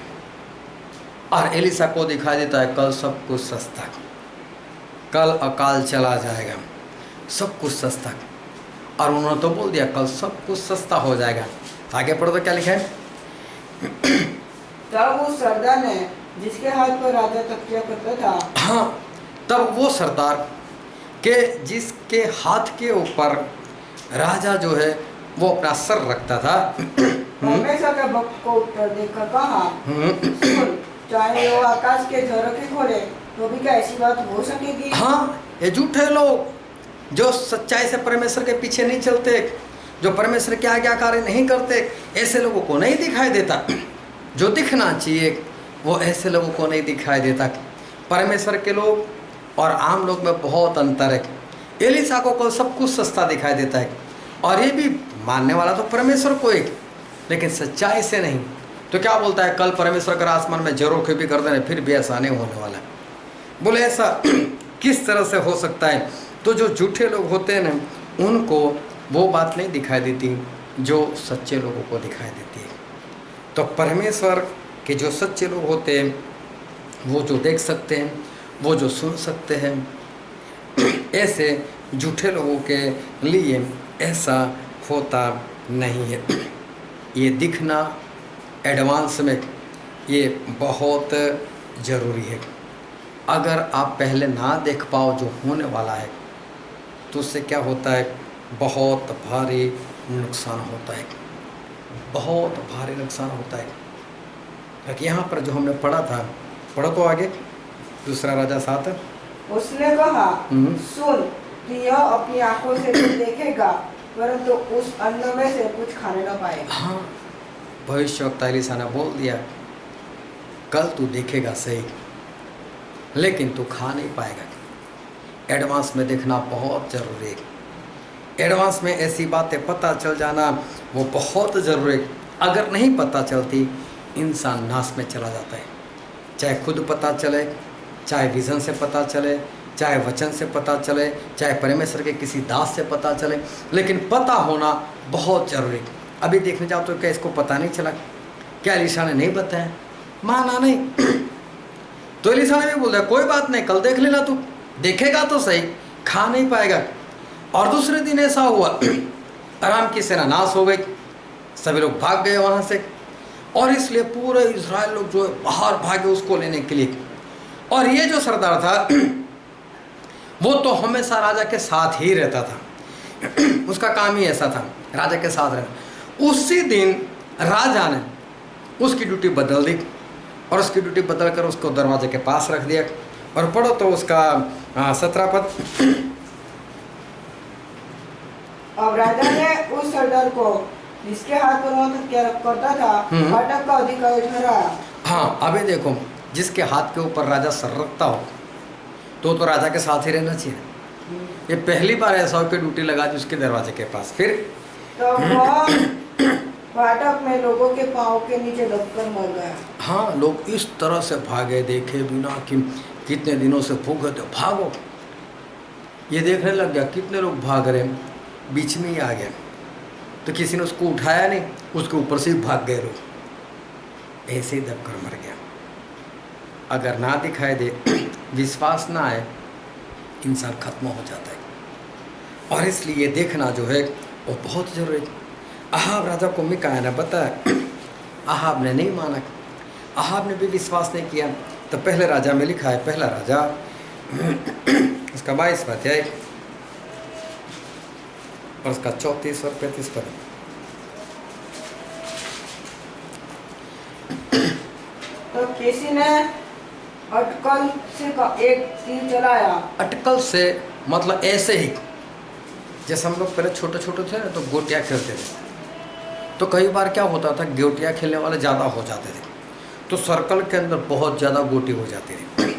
और एलीशा को दिखाई देता है कल सब कुछ सस्ता, कल अकाल चला जाएगा, सब कुछ सस्ता। और उन्होंने तो बोल दिया कल सब कुछ सस्ता हो जाएगा। आगे पढ़ो तो क्या लिखा है, तब उस सरदार ने जिसके हाथ पर राजा तकिया करता था, हाँ, तब वो सरदार के जिसके हाथ के ऊपर राजा जो है वो अपना सर रखता था, परमेश्वर के भक्त को उत्तर देकर कहा, सुन, चाहे वो आकाश के झरोखे खोले तो भी क्या ऐसी बात हो सकेगी? हाँ, ये झूठे लोग जो सच्चाई से परमेश्वर के पीछे नहीं चलते, जो परमेश्वर के आज्ञाकारी नहीं करते, ऐसे लोगों को नहीं दिखाई देता। जो दिखना चाहिए वो ऐसे लोगों को नहीं दिखाई देता। परमेश्वर के लोग और आम लोग में बहुत अंतर है। एलीशा को कल सब कुछ सस्ता दिखाई देता है, और ये भी मानने वाला तो परमेश्वर को एक, लेकिन सच्चाई से नहीं। तो क्या बोलता है, कल परमेश्वर अगर आसमान में झरोखे भी कर देने फिर भी ऐसा नहीं होने वाला। बोले ऐसा किस तरह से हो सकता है? तो जो झूठे लोग होते हैं ना, उनको वो बात नहीं दिखाई देती जो सच्चे लोगों को दिखाई देती है। तो परमेश्वर के जो सच्चे लोग होते हैं वो जो देख सकते हैं, वो जो सुन सकते हैं, ऐसे झूठे लोगों के लिए ऐसा होता नहीं है। ये दिखना एडवांस में ये बहुत ज़रूरी है। अगर आप पहले ना देख पाओ जो होने वाला है तो उससे क्या होता है, बहुत भारी नुकसान होता है, बहुत भारी नुकसान होता है। क्योंकि यहाँ पर जो हमने पढ़ा था, पढ़ो तो आगे दूसरा राजा 7। उसने कहा, सुन कि यह अपनी आंखों से जो देखेगा परंतु उस अन्न में से कुछ खाने न पाए। हाँ, भविष्यवक्ता एलीशा ने बोल दिया, कल तू देखेगा सही, लेकिन तू खा नहीं पाएगा। एडवांस में देखना बहुत ज़रूरी है। एडवांस में ऐसी बातें पता चल जाना वो बहुत ज़रूरी है। अगर नहीं पता चलती, इंसान नाश में चला जाता है। चाहे खुद पता चले, चाहे विज़न से पता चले, चाहे वचन से पता चले, चाहे परमेश्वर के किसी दास से पता चले, लेकिन पता होना बहुत ज़रूरी है। अभी देखने जाओ तो क्या इसको पता नहीं चला? क्या एलीशा ने नहीं बताया? माना नहीं। तो एलीशा ने भी बोल दिया, कोई बात नहीं, कल देख लेना, तू देखेगा तो सही, खा नहीं पाएगा। और दूसरे दिन ऐसा हुआ, अराम की सेना नाश हो गई, सभी लोग भाग गए वहाँ से। और इसलिए पूरे इज़राइल लोग जो है बाहर भागे उसको लेने के लिए। और ये जो सरदार था वो तो हमेशा राजा के साथ ही रहता था। उसका काम ही ऐसा था, राजा के साथ रहना। उसी दिन राजा ने उसकी ड्यूटी बदल दी और उसकी ड्यूटी बदल कर उसको दरवाजे के पास रख दिया। और पढ़ो तो उसका 17 पद। अब राजा ने उस सरदार को जिसके हाथ पर वह क्या करता था फाटक का अधिकारी ठहराया। हाँ, अभी देखो, जिसके हाथ के ऊपर राजा सर रखता हो तो राजा के साथ ही रहना चाहिए। ये पहली बार ऐसा हो कि ड्यूटी लगा दी उसके दरवाजे के पास। फिर तो वह फाटक में लोगों के पाँव के नीचे दबकर मर गया। हाँ, लोग इस तरह से भागे, देखे बिना कि कितने दिनों से भूख थे, भागो। ये देखने लग गया कितने लोग भाग रहे हैं, बीच में ही आ गया। तो किसी ने उसको उठाया नहीं, उसके ऊपर से ही भाग गए लोग, ऐसे ही दबकर मर गया। अगर ना दिखाई दे, विश्वास ना आए, इंसान खत्म हो जाता है। और इसलिए देखना जो है वो बहुत ज़रूरी है। अहाब राजा को मिकाया ने बताया, अहाब ने नहीं माना, अहाब ने भी विश्वास नहीं किया। तो पहले राजा में लिखा है, पहला राजा उसका 22वां अध्याय और उसका 34 और 35 पद। तो किसी ने अटकल से एक तीर चलाया। अटकल से मतलब ऐसे ही, जैसे हम लोग पहले छोटे छोटे थे ना तो गोटियाँ खेलते थे, तो कई बार क्या होता था, गोटियाँ खेलने वाले ज़्यादा हो जाते थे, तो सर्कल के अंदर बहुत ज़्यादा गोटी हो जाती थी।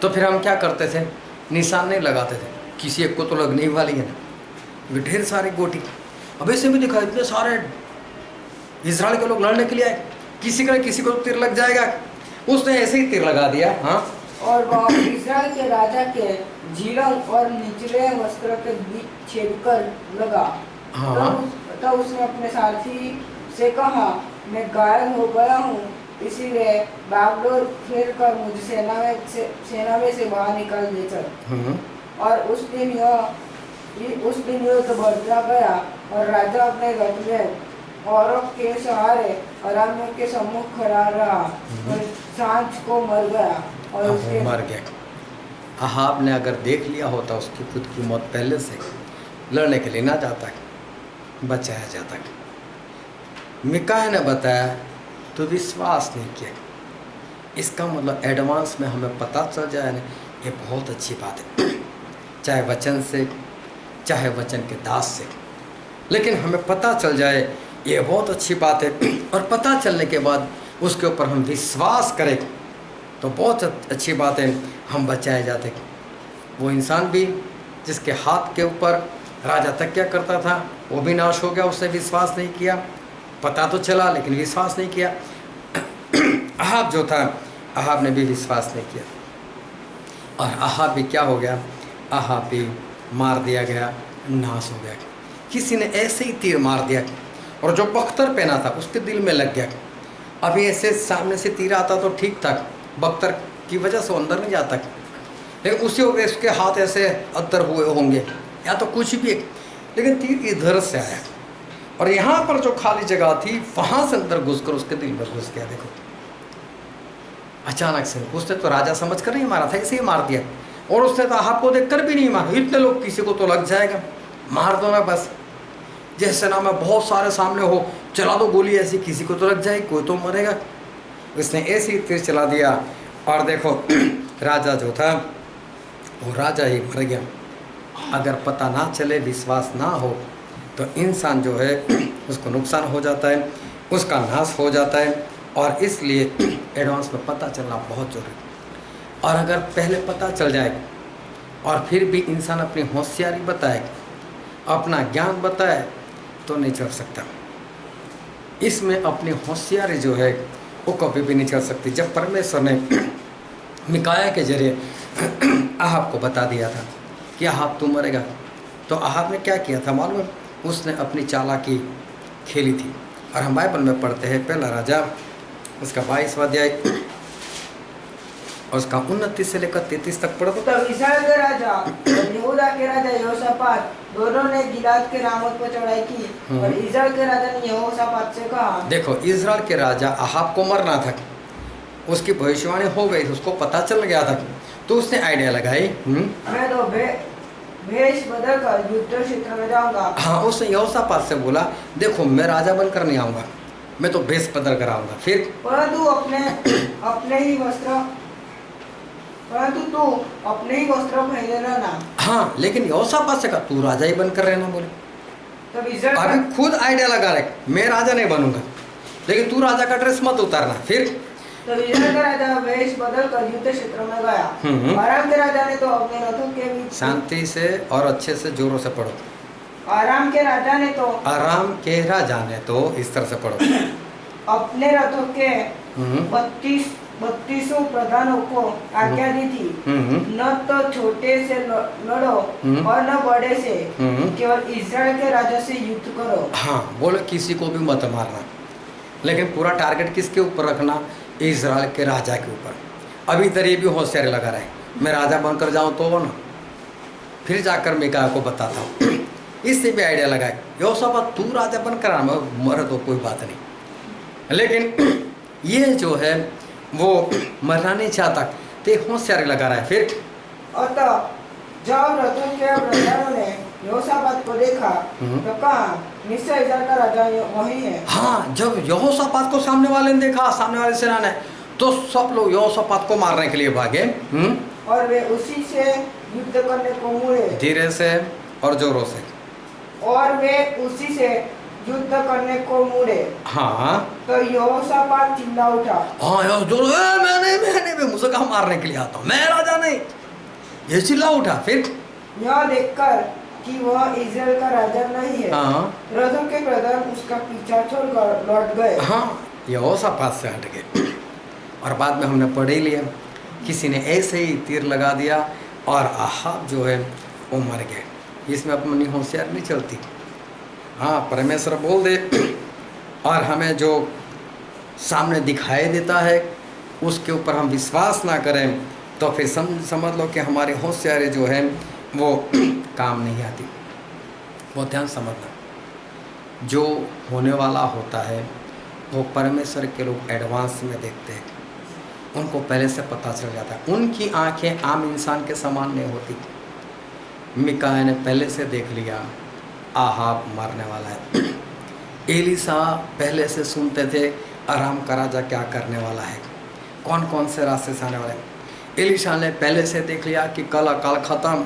तो फिर हम क्या करते थे, निशान नहीं लगाते थे, किसी एक को तो लगने ही वाली है ना, ढेर सारी गोटी। अब ऐसे भी दिखा, इतने सारे इजराइल के लोग लड़ने के लिए आए, किसी को तीर लग जाएगा, उसने ऐसे ही तीर लगा दिया। हाँ, और वह इस्राएल के राजा के झिलम और निचले वस्त्र के बीच छेदकर लगा। हाँ। तो उसने अपने साथी से कहा, मैं घायल हो गया हूँ, इसीलिए बागडोर फेर कर मुझे सेना में से बाहर निकाल दे चल। और उस दिन युद्ध बढ़ता गया और राजा अपने रथ में औरों के सहारे अरामियों के सम्मुख खड़ा रहा और सांझ को मर गया। और उसके मर गया। अहाब ने अगर देख लिया होता उसकी खुद की मौत पहले से, लड़ने के लिए ना जाता, बचाया जाता। मिकाया ने बताया तो विश्वास नहीं किया। इसका मतलब एडवांस में हमें पता चल जाए ना, ये बहुत अच्छी बात है, चाहे वचन से चाहे वचन के दास से, लेकिन हमें पता चल जाए ये बहुत अच्छी बात है। और पता चलने के बाद उसके ऊपर हम विश्वास करें तो बहुत अच्छी बात है, हम बचाए जाते। वो इंसान भी जिसके हाथ के ऊपर राजा तकिया करता था वो भी नाश हो गया, उसने विश्वास नहीं किया। पता तो चला लेकिन विश्वास नहीं किया। अहाब जो था, अहाब ने भी विश्वास नहीं किया और अहाब भी क्या हो गया, अहाब भी मार दिया गया, नाश हो गया। किसी ने ऐसे ही तीर मार दिया और जो बख्तर पहना था उसके दिल में लग गया। अभी ऐसे सामने से तीर आता तो ठीक था, बख्तर की वजह से अंदर नहीं जाता, लेकिन उसी वक्त इसके हाथ ऐसे अद्दर हुए होंगे या तो कुछ भी, लेकिन तीर इधर से आया और यहाँ पर जो खाली जगह थी वहाँ से अंदर घुसकर उसके दिल में घुस गया। देखो अचानक से, उसने तो राजा समझ कर नहीं मारा था, इसे ही मार दिया। और उसने तो अहाब को देख कर भी नहीं मारा, इतने लोग किसी को तो लग जाएगा, मार दो ना बस। जैसे ना मैं बहुत सारे सामने हो, चला दो गोली ऐसी, किसी को तो लग जाएगी, कोई तो मरेगा। उसने ऐसे ही तीर चला दिया और देखो राजा जो था वो राजा ही मर गया। अगर पता ना चले, विश्वास ना हो तो इंसान जो है उसको नुकसान हो जाता है, उसका नाश हो जाता है। और इसलिए एडवांस में पता चलना बहुत ज़रूरी है। और अगर पहले पता चल जाए और फिर भी इंसान अपनी होशियारी बताए, अपना ज्ञान बताए, तो नहीं चल सकता। इसमें अपनी होशियारी जो है वो कभी भी नहीं चल सकती। जब परमेश्वर ने मिकाया के जरिए आहाब को बता दिया था कि आहाब तू मरेगा, तो आहाब ने क्या किया था मालूम है? उसने अपनी चालाकी खेली थी। और हम बाइबल में पढ़ते हैं पहला राजा उसका 22वां अध्याय और उसका 29 से लेकर 33 तक पढ़ो। तब इस्राएल के राजा और यहूदा के राजा यहोशापात दोनों ने गिलाद के रामोत पर चढ़ाई की। और इस्राएल के राजा ने यहोशापात से कहा, देखो इस्राएल के राजा आहाब को मरना था, उसकी भविष्यवाणी हो गई, उसको पता चल गया था, तो उसने आइडिया लगाई, मैं तो भेष बदल कर युद्ध क्षेत्र में जाऊंगा। हाँ, उसने यहोशापात से बोला देखो मैं राजा बनकर नहीं आऊंगा, मैं तो भेष बदल कर आऊंगा। फिर परंतु तू अपने ही वस्त्र पहने रहना। हाँ, लेकिन यहोशापात से कहा तू राजा ही बनकर रहना। बोले तब इस्राएल अभी खुद आइडिया लगा रहे मैं राजा नहीं बनूंगा, लेकिन तू राजा का ड्रेस मत उतारना। फिर तब इस्राएल का राजा वेश बदल कर युद्ध क्षेत्र में गया। आराम के राजा ने तो अपने रथों के बीच, शांति से और अच्छे से जोरों से पढ़ो, आराम के राजा ने तो इस तरह से पढ़ो, अपने रथों के 32 प्रधानों को आज्ञा दी थी, न तो छोटे से लड़ो और न बड़े से, केवल इस्राएल के राजा से युद्ध करो। हाँ, बोले किसी को भी मत मारना, लेकिन पूरा टारगेट किसके ऊपर रखना? इस्राएल के राजा के ऊपर। अभी इधर ये भी होशियारी लगा रहे मैं राजा बनकर जाऊं तो ना, फिर जाकर मिकाया को बताता हूँ। इससे भी आइडिया लगाए यहोशापात तू राजा बनकर मर तो कोई बात नहीं, लेकिन ये जो है वो मरना नहीं चाहता, तो होशियारी लगा रहा है। फिर और तब जब रथों के प्रधानों ने यहोशापात को देखा तो कहा निश्चय इस्राएल का राजा वही है। हाँ, जब यहोशापात को सामने वाले ने देखा, सामने वाले सेना ने, तो सब लोग यहोशापात को मारने के लिए भागे। और वे उसी से युद्ध करने को मुड़े, धीरे से और जोरों से, और वे उसी से युद्ध करने को मुड़े। हाँ, तो यहोशापात चिल्ला उठा, हाँ जोर, मैंने मुझे कहाँ मारने के लिए आता हूँ, मैं राजा नहीं, ये चिल्ला उठा। फिर यह देखकर कि वह इस्राएल का राजा नहीं है, हाँ, रथों के प्रधान उसका पीछा छोड़कर लौट गए। हाँ, यहोशापात से हट गए। और बाद में हमने पढ़ ही लिया, किसी ने ऐसे ही तीर लगा दिया और आहाब जो है वो मर गए। इसमें अपनी होशियार नहीं चलती। हाँ, परमेश्वर बोल दे और हमें जो सामने दिखाई देता है उसके ऊपर हम विश्वास ना करें, तो फिर समझ लो कि हमारी होशियारी जो है वो काम नहीं आती। वो ध्यान समझना, जो होने वाला होता है वो परमेश्वर के लोग एडवांस में देखते हैं, उनको पहले से पता चल जाता है। उनकी आंखें आम इंसान के समान नहीं होती। मिकाया ने पहले से देख लिया आहाब मरने वाला है। एलीशा पहले से सुनते थे आराम का राजा क्या करने वाला है, कौन कौन से रास्ते से आने वाला है। एलीशा ने पहले से देख लिया कि कल अकाल ख़त्म,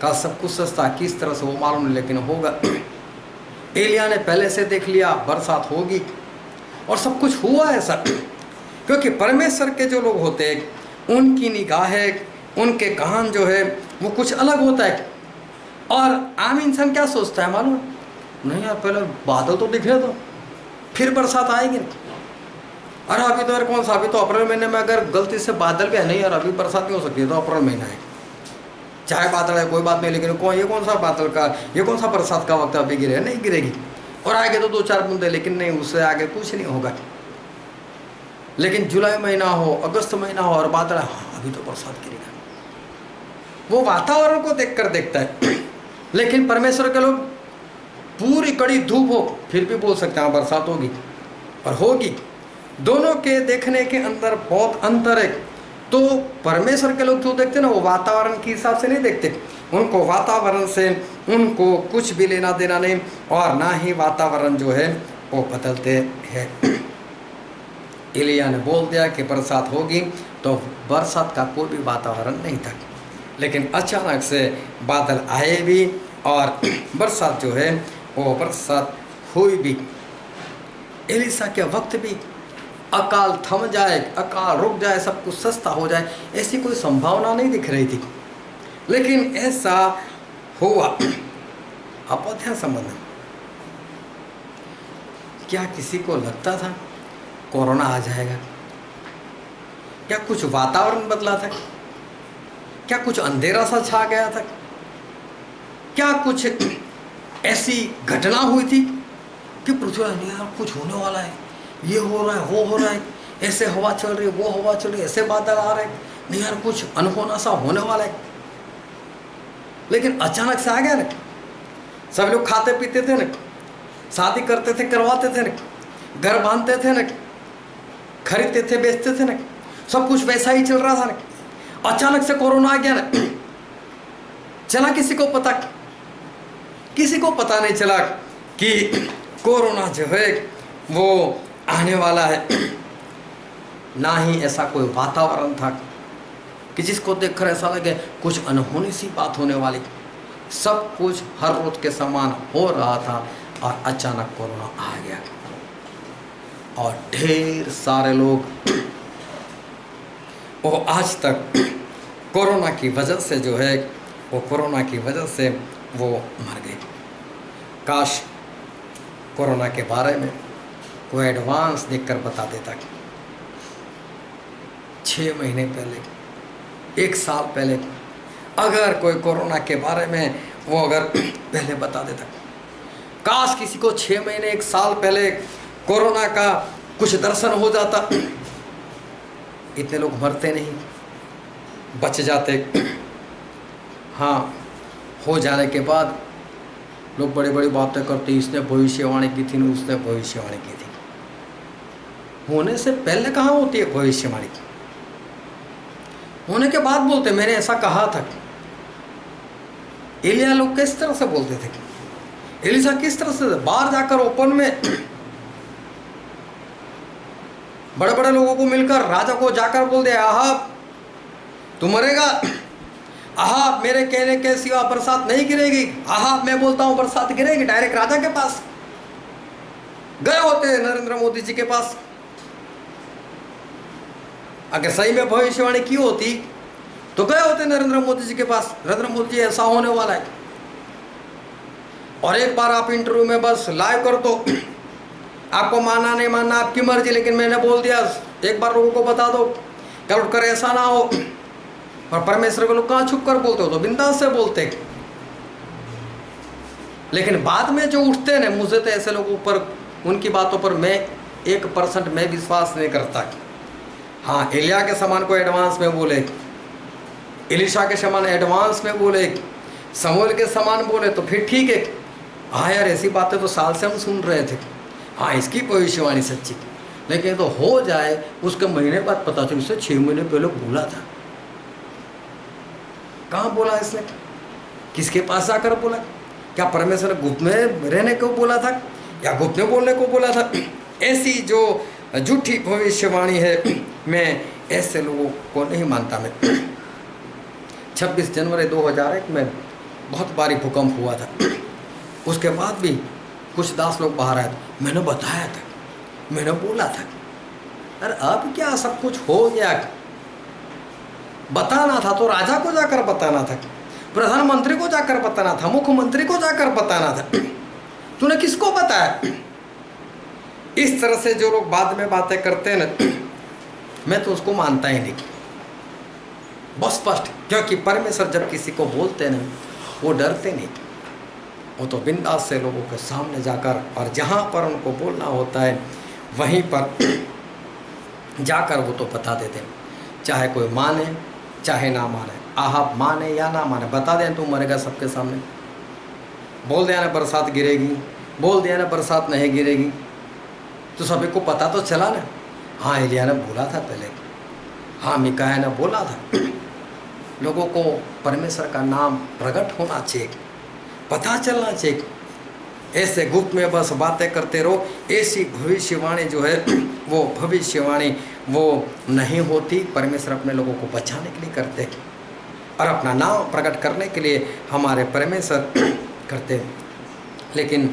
कल सब कुछ सस्ता, किस तरह से वो मालूम नहीं, लेकिन होगा। एलिया ने पहले से देख लिया बरसात होगी, और सब कुछ हुआ ऐसा, क्योंकि परमेश्वर के जो लोग होते हैं उनकी निगाहें, उनके कान जो है वो कुछ अलग होता है। और आम इंसान क्या सोचता है मालूम? नहीं यार, पहले बादल तो दिखे तो फिर बरसात आएगी। अरे अभी तो यार कौन सा, अभी तो अप्रैल महीने में अगर गलती से बादल भी है, नहीं यार अभी बरसात नहीं हो सकती है, तो अप्रैल महीना है, चाहे बादल है कोई बात नहीं, लेकिन ये कौन सा बादल का, ये कौन सा बरसात का वक्त अभी गिरे, नहीं गिरेगी। और आगे तो 2-4 बूंदे, लेकिन नहीं, उससे आगे कुछ नहीं होगा। लेकिन जुलाई महीना हो, अगस्त महीना हो और बादल, हाँ अभी तो बरसात गिरेगा। वो वातावरण को देखकर देखता है। लेकिन परमेश्वर के लोग पूरी कड़ी धूप हो फिर भी बोल सकते हैं बरसात होगी, और होगी। दोनों के देखने के अंदर बहुत अंतर है। तो परमेश्वर के लोग जो देखते ना, वो वातावरण के हिसाब से नहीं देखते। उनको वातावरण से उनको कुछ भी लेना देना नहीं, और ना ही वातावरण जो है वो बदलते हैं। एलिया ने बोल दिया कि बरसात होगी, तो बरसात का कोई भी वातावरण नहीं था, लेकिन अचानक से बादल आए भी और बरसात जो है वो बरसात हुई भी। एलिशा के वक्त भी अकाल थम जाए, अकाल रुक जाए, सब कुछ सस्ता हो जाए, ऐसी कोई संभावना नहीं दिख रही थी, लेकिन ऐसा हुआ। आप ध्यान संबंध, क्या किसी को लगता था कोरोना आ जाएगा? क्या कुछ वातावरण बदला था? क्या कुछ अंधेरा सा छा गया था? क्या कुछ ऐसी घटना हुई थी कि पृथ्वी नहीं यार कुछ होने वाला है, ये हो रहा है, वो हो रहा है, ऐसे हवा चल रही है, वो हवा चल रही है, ऐसे बादल आ रहे हैं, नहीं यार कुछ अनहोना सा होने वाला है। लेकिन अचानक से आ गया ना। सब लोग खाते पीते थे ना, शादी करते थे, करवाते थे ना, घर बांधते थे ना, खरीदते थे, बेचते थे ना, सब कुछ वैसा ही चल रहा था ना। अचानक से कोरोना आ गया ना। चला किसी को पता? किसी को पता नहीं चला कि कोरोना जो है वो आने वाला है। ना ही ऐसा कोई वातावरण था कि जिसको देखकर ऐसा लगे कुछ अनहोनी सी बात होने वाली। सब कुछ हर रोज के समान हो रहा था और अचानक कोरोना आ गया और ढेर सारे लोग वो आज तक कोरोना की वजह से जो है वो कोरोना की वजह से वो मर गए। काश कोरोना के बारे में कोई एडवांस देखकर बता देता। 6 महीने पहले, 1 साल पहले अगर कोई कोरोना के बारे में वो अगर पहले बता देता। काश किसी को 6 महीने 1 साल पहले कोरोना का कुछ दर्शन हो जाता। इतने लोग मरते नहीं, बच जाते। हाँ, हो जाने के बाद लोग बड़ी बड़ी बातें करते, इसने भविष्यवाणी की थी, उसने भविष्यवाणी की थी। होने से पहले कहाँ होती है भविष्यवाणी? होने के बाद बोलते मैंने ऐसा कहा था। एलिया लोग किस तरह से बोलते थे, एलिशा किस तरह से बाहर जाकर ओपन में बड़े बड़े लोगों को मिलकर राजा को जाकर बोल दे, आहाब तू मरेगा, आहाब मेरे कहने के सिवा बरसात नहीं गिरेगी, आहाब मैं बोलता हूं बरसात गिरेगी। डायरेक्ट राजा के पास गए होते नरेंद्र मोदी जी के पास। अगर सही में भविष्यवाणी की होती तो गए होते नरेंद्र मोदी जी के पास, नरेंद्र मोदी जी ऐसा होने वाला है। और एक बार आप इंटरव्यू में बस लाइव कर दो, आपको मानना नहीं मानना आपकी मर्जी, लेकिन मैंने बोल दिया, एक बार लोगों को बता दो, कल उठकर ऐसा ना हो। और परमेश्वर के लोग कहाँ छुप कर बोलते हो, तो बिंदास से बोलते। लेकिन बाद में जो उठते हैं मुझे तो ऐसे लोगों पर, उनकी बातों पर मैं 1% मैं विश्वास नहीं करता। हाँ, एलिया के समान को एडवांस में बोले, एलिशा के समान एडवांस में बोले, समूएल के समान बोले तो फिर ठीक है। हाँ यार, ऐसी बातें तो साल से हम सुन रहे थे, हाँ इसकी भविष्यवाणी सच्ची। लेकिन तो हो जाए उसके महीने बाद पता चले इससे 6 महीने पहले बोला था। कहाँ बोला इसने, किसके पास जाकर बोला? क्या परमेश्वर ने गुप्त में रहने को बोला था या गुप्त में बोलने को बोला था? ऐसी जो झूठी भविष्यवाणी है, मैं ऐसे लोगों को नहीं मानता। मैं 26 जनवरी 2001 में बहुत भारी भूकंप हुआ था। उसके बाद भी कुछ दास लोग बाहर आए, मैंने बताया था, मैंने बोला था। अरे अब क्या सब कुछ हो गया, बताना था तो राजा को जाकर बताना था, प्रधानमंत्री को जाकर बताना था, मुख्यमंत्री को जाकर बताना था। तूने किसको बताया? इस तरह से जो लोग बाद में बातें करते हैं ना, मैं तो उसको मानता ही नहीं। बस स्पष्ट, क्योंकि परमेश्वर जब किसी को बोलते हैं ना, वो डरते नहीं, वो तो बिंदास से लोगों के सामने जाकर और जहाँ पर उनको बोलना होता है वहीं पर जाकर वो तो बता देते हैं। चाहे कोई माने चाहे ना माने, आहाब माने या ना माने, बता दें तू मरेगा सबके सामने। बोल दिया ना बरसात गिरेगी, बोल दिया ना बरसात नहीं गिरेगी, तो सभी को पता तो चला ना। हाँ, एलिया ने बोला था पहले, हाँ मिकाया ने बोला था। लोगों को परमेश्वर का नाम प्रकट होना चाहिए, पता चलना चाहिए। ऐसे गुप्त में बस बातें करते रहो, ऐसी भविष्यवाणी जो है वो भविष्यवाणी वो नहीं होती। परमेश्वर अपने लोगों को बचाने के लिए करते और अपना नाम प्रकट करने के लिए हमारे परमेश्वर करते। लेकिन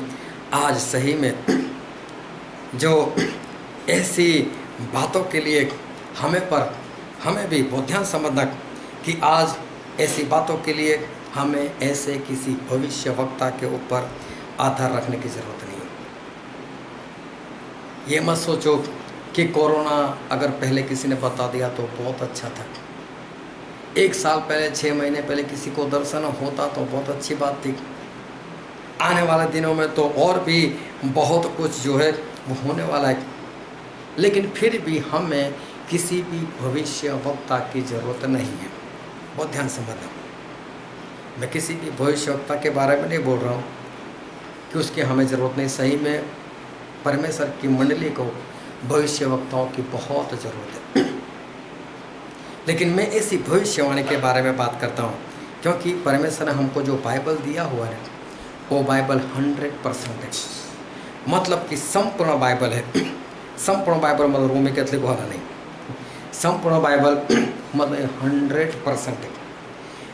आज सही में जो ऐसी बातों के लिए हमें भी बहुत ध्यान समझना कि आज ऐसी बातों के लिए हमें ऐसे किसी भविष्यवक्ता के ऊपर आधार रखने की ज़रूरत नहीं है। ये मत सोचो कि कोरोना अगर पहले किसी ने बता दिया तो बहुत अच्छा था, 1 साल पहले 6 महीने पहले किसी को दर्शन होता तो बहुत अच्छी बात थी। आने वाले दिनों में तो और भी बहुत कुछ जो है वो होने वाला है, लेकिन फिर भी हमें किसी भी भविष्यवक्ता की ज़रूरत नहीं है। बहुत ध्यान से समझना, मैं किसी भी भविष्यवक्ता के बारे में नहीं बोल रहा हूँ कि उसकी हमें ज़रूरत नहीं। सही में परमेश्वर की मंडली को भविष्यवक्ताओं की बहुत ज़रूरत है, लेकिन मैं ऐसी भविष्यवाणी के बारे में बात करता हूँ क्योंकि परमेश्वर ने हमको जो बाइबल दिया हुआ है वो बाइबल 100% है, मतलब कि संपूर्ण बाइबल है। संपूर्ण बाइबल मतलब रोमी कैथोलिक वाला नहीं, संपूर्ण बाइबल मतलब 100% है।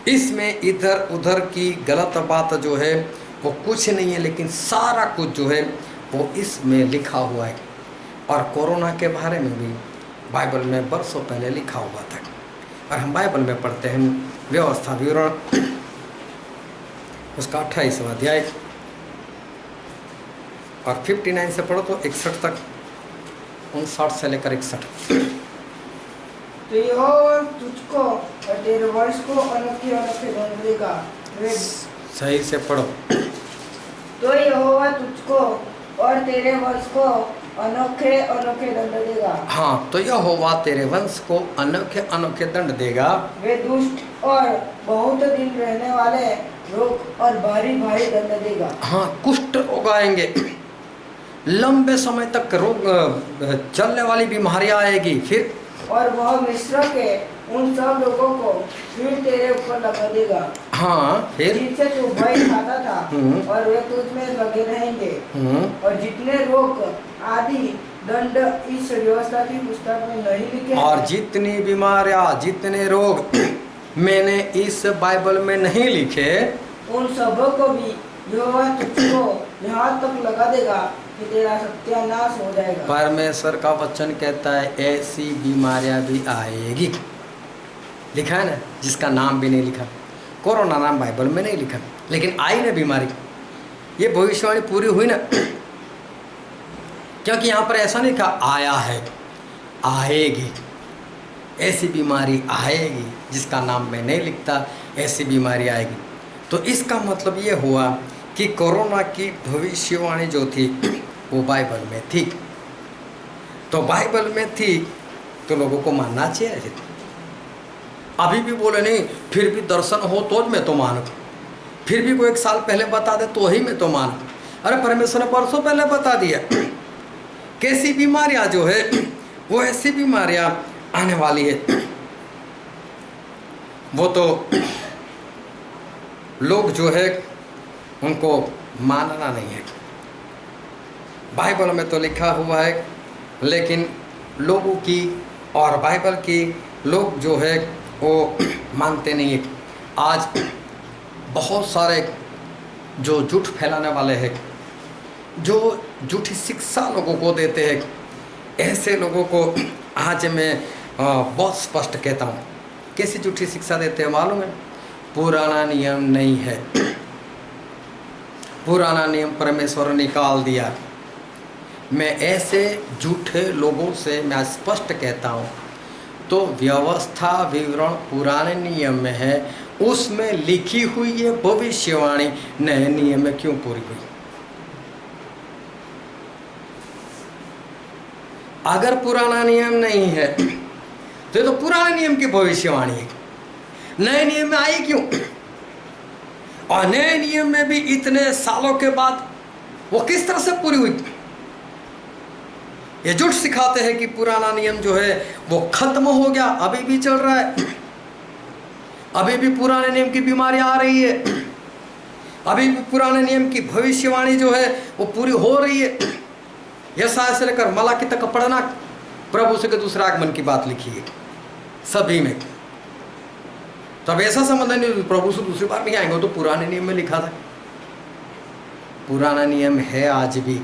इसमें इधर उधर की गलत बात जो है वो कुछ नहीं है, लेकिन सारा कुछ जो है वो इसमें लिखा हुआ है। और कोरोना के बारे में भी बाइबल में बरसों पहले लिखा हुआ था, और हम बाइबल में पढ़ते हैं व्यवस्था विवरण उसका 28वां अध्याय और 59 से पढ़ो तो 61 तक, 59 से लेकर 61। तो यहोवा तुझको और तेरे वर्ष को अनोखे अनोखे दंड देगा। सही से पढ़ो। तो यहोवा तुझको और तेरे वंश को अनोखे अनोखे दंड देगा। हाँ, तो यहोवा तेरे वंश को अनोखे अनोखे दंड देगा। वे दुष्ट और बहुत दिन रहने वाले रोग और भारी भारी दंड देगा। हाँ, कुष्ठ रोग आएंगे, लंबे समय तक रोग चलने वाली बीमारियां आएगी। फिर और वह मिस्र के उन सब लोगों को फिर तेरे ऊपर लगा देगा। हाँ, फिर जिनसे तू भय खाता था और वे तुझ में लगे रहेंगे। और जितने रोग आदि दंड इस व्यवस्था की पुस्तक में नहीं लिखे और जितनी बीमारियां जितने रोग मैंने इस बाइबल में नहीं लिखे उन सबों को भी यहोवा तुझको यहाँ तक लगा देगा कि तेरा सत्यानाश हो जाएगा। परमेश्वर का वचन कहता है ऐसी बीमारियां भी आएगी। लिखा है ना, जिसका नाम भी नहीं लिखा, कोरोना नाम बाइबल में नहीं लिखा, लेकिन आई ना बीमारी। ये भविष्यवाणी पूरी हुई ना, क्योंकि यहाँ पर ऐसा नहीं लिखा आया है, आएगी। ऐसी बीमारी आएगी जिसका नाम मैं नहीं लिखता, ऐसी बीमारी आएगी। तो इसका मतलब ये हुआ कि कोरोना की भविष्यवाणी जो थी वो बाइबल में थी। तो बाइबल में थी तो लोगों को मानना चाहिए। अभी भी बोले नहीं, फिर भी दर्शन हो तो मैं तो मानू, फिर भी कोई 1 साल पहले बता दे तो ही मैं तो मानू। अरे परमेश्वर ने बरसों पहले बता दिया कैसी बीमारियां जो है वो ऐसी बीमारियां आने वाली है। वो तो लोग जो है उनको मानना नहीं है। बाइबल में तो लिखा हुआ है, लेकिन लोगों की और बाइबल की लोग जो है वो मानते नहीं है। आज बहुत सारे जो झूठ फैलाने वाले हैं, जो झूठी शिक्षा लोगों को देते हैं, ऐसे लोगों को आज मैं बहुत स्पष्ट कहता हूँ। कैसी झूठी शिक्षा देते हैं मालूम है? पुराना नियम नहीं है, पुराना नियम परमेश्वर ने निकाल दिया। मैं ऐसे झूठे लोगों से मैं स्पष्ट कहता हूँ, तो व्यवस्था विवरण पुराने नियम में है, उसमें लिखी हुई ये भविष्यवाणी नए नियम में क्यों पूरी हुई? अगर पुराना नियम नहीं है तो ये तो पुराने नियम की भविष्यवाणी है, नए नियम में आई क्यों? और नए नियम में भी इतने सालों के बाद वो किस तरह से पूरी हुई? ये झूठ सिखाते हैं कि पुराना नियम जो है वो खत्म हो गया, अभी भी चल रहा है, अभी भी पुराने नियम की बीमारी आ रही है, अभी भी पुराने नियम की भविष्यवाणी जो है वो पूरी हो रही है। यशायाह से लेकर मलाकी तक पढ़ना, प्रभु से के दूसरे आगमन की बात लिखी है सभी में। तब ऐसा समझना नहीं प्रभु से दूसरी बार नहीं आएंगे, तो पुराने नियम में लिखा था। पुराना नियम है आज भी।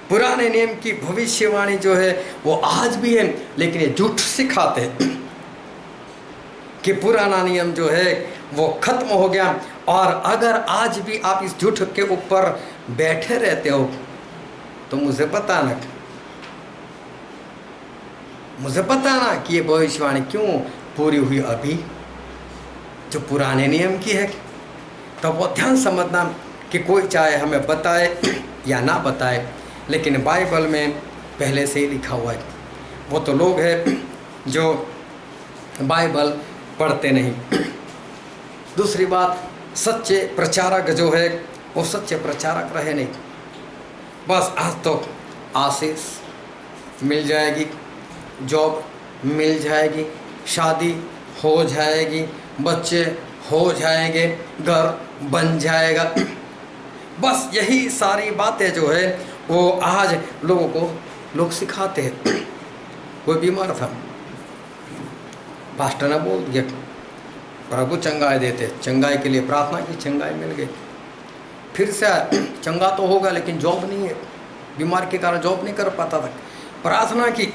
पुराने नियम की भविष्यवाणी जो है वो आज भी है, लेकिन ये झूठ सिखाते हैं कि पुराना नियम जो है वो खत्म हो गया। और अगर आज भी आप इस झूठ के ऊपर बैठे रहते हो तो मुझे बताना कि ये भविष्यवाणी क्यों पूरी हुई अभी जो पुराने नियम की है। तो वो ध्यान समझना कि कोई चाहे हमें बताए या ना बताए, लेकिन बाइबल में पहले से ही लिखा हुआ है। वो तो लोग हैं जो बाइबल पढ़ते नहीं। दूसरी बात, सच्चे प्रचारक जो है वो सच्चे प्रचारक रहे नहीं। बस आज तो आशीष मिल जाएगी, जॉब मिल जाएगी, शादी हो जाएगी, बच्चे हो जाएंगे, घर बन जाएगा। बस यही सारी बातें जो है वो आज लोग सिखाते हैं। कोई बीमार था, पास्टर ने बोल दिया प्रभु चंगाई देते, चंगाई के लिए प्रार्थना की, चंगाई मिल गई। फिर से चंगा तो होगा लेकिन जॉब नहीं है, बीमार के कारण जॉब नहीं कर पाता था, प्रार्थना की,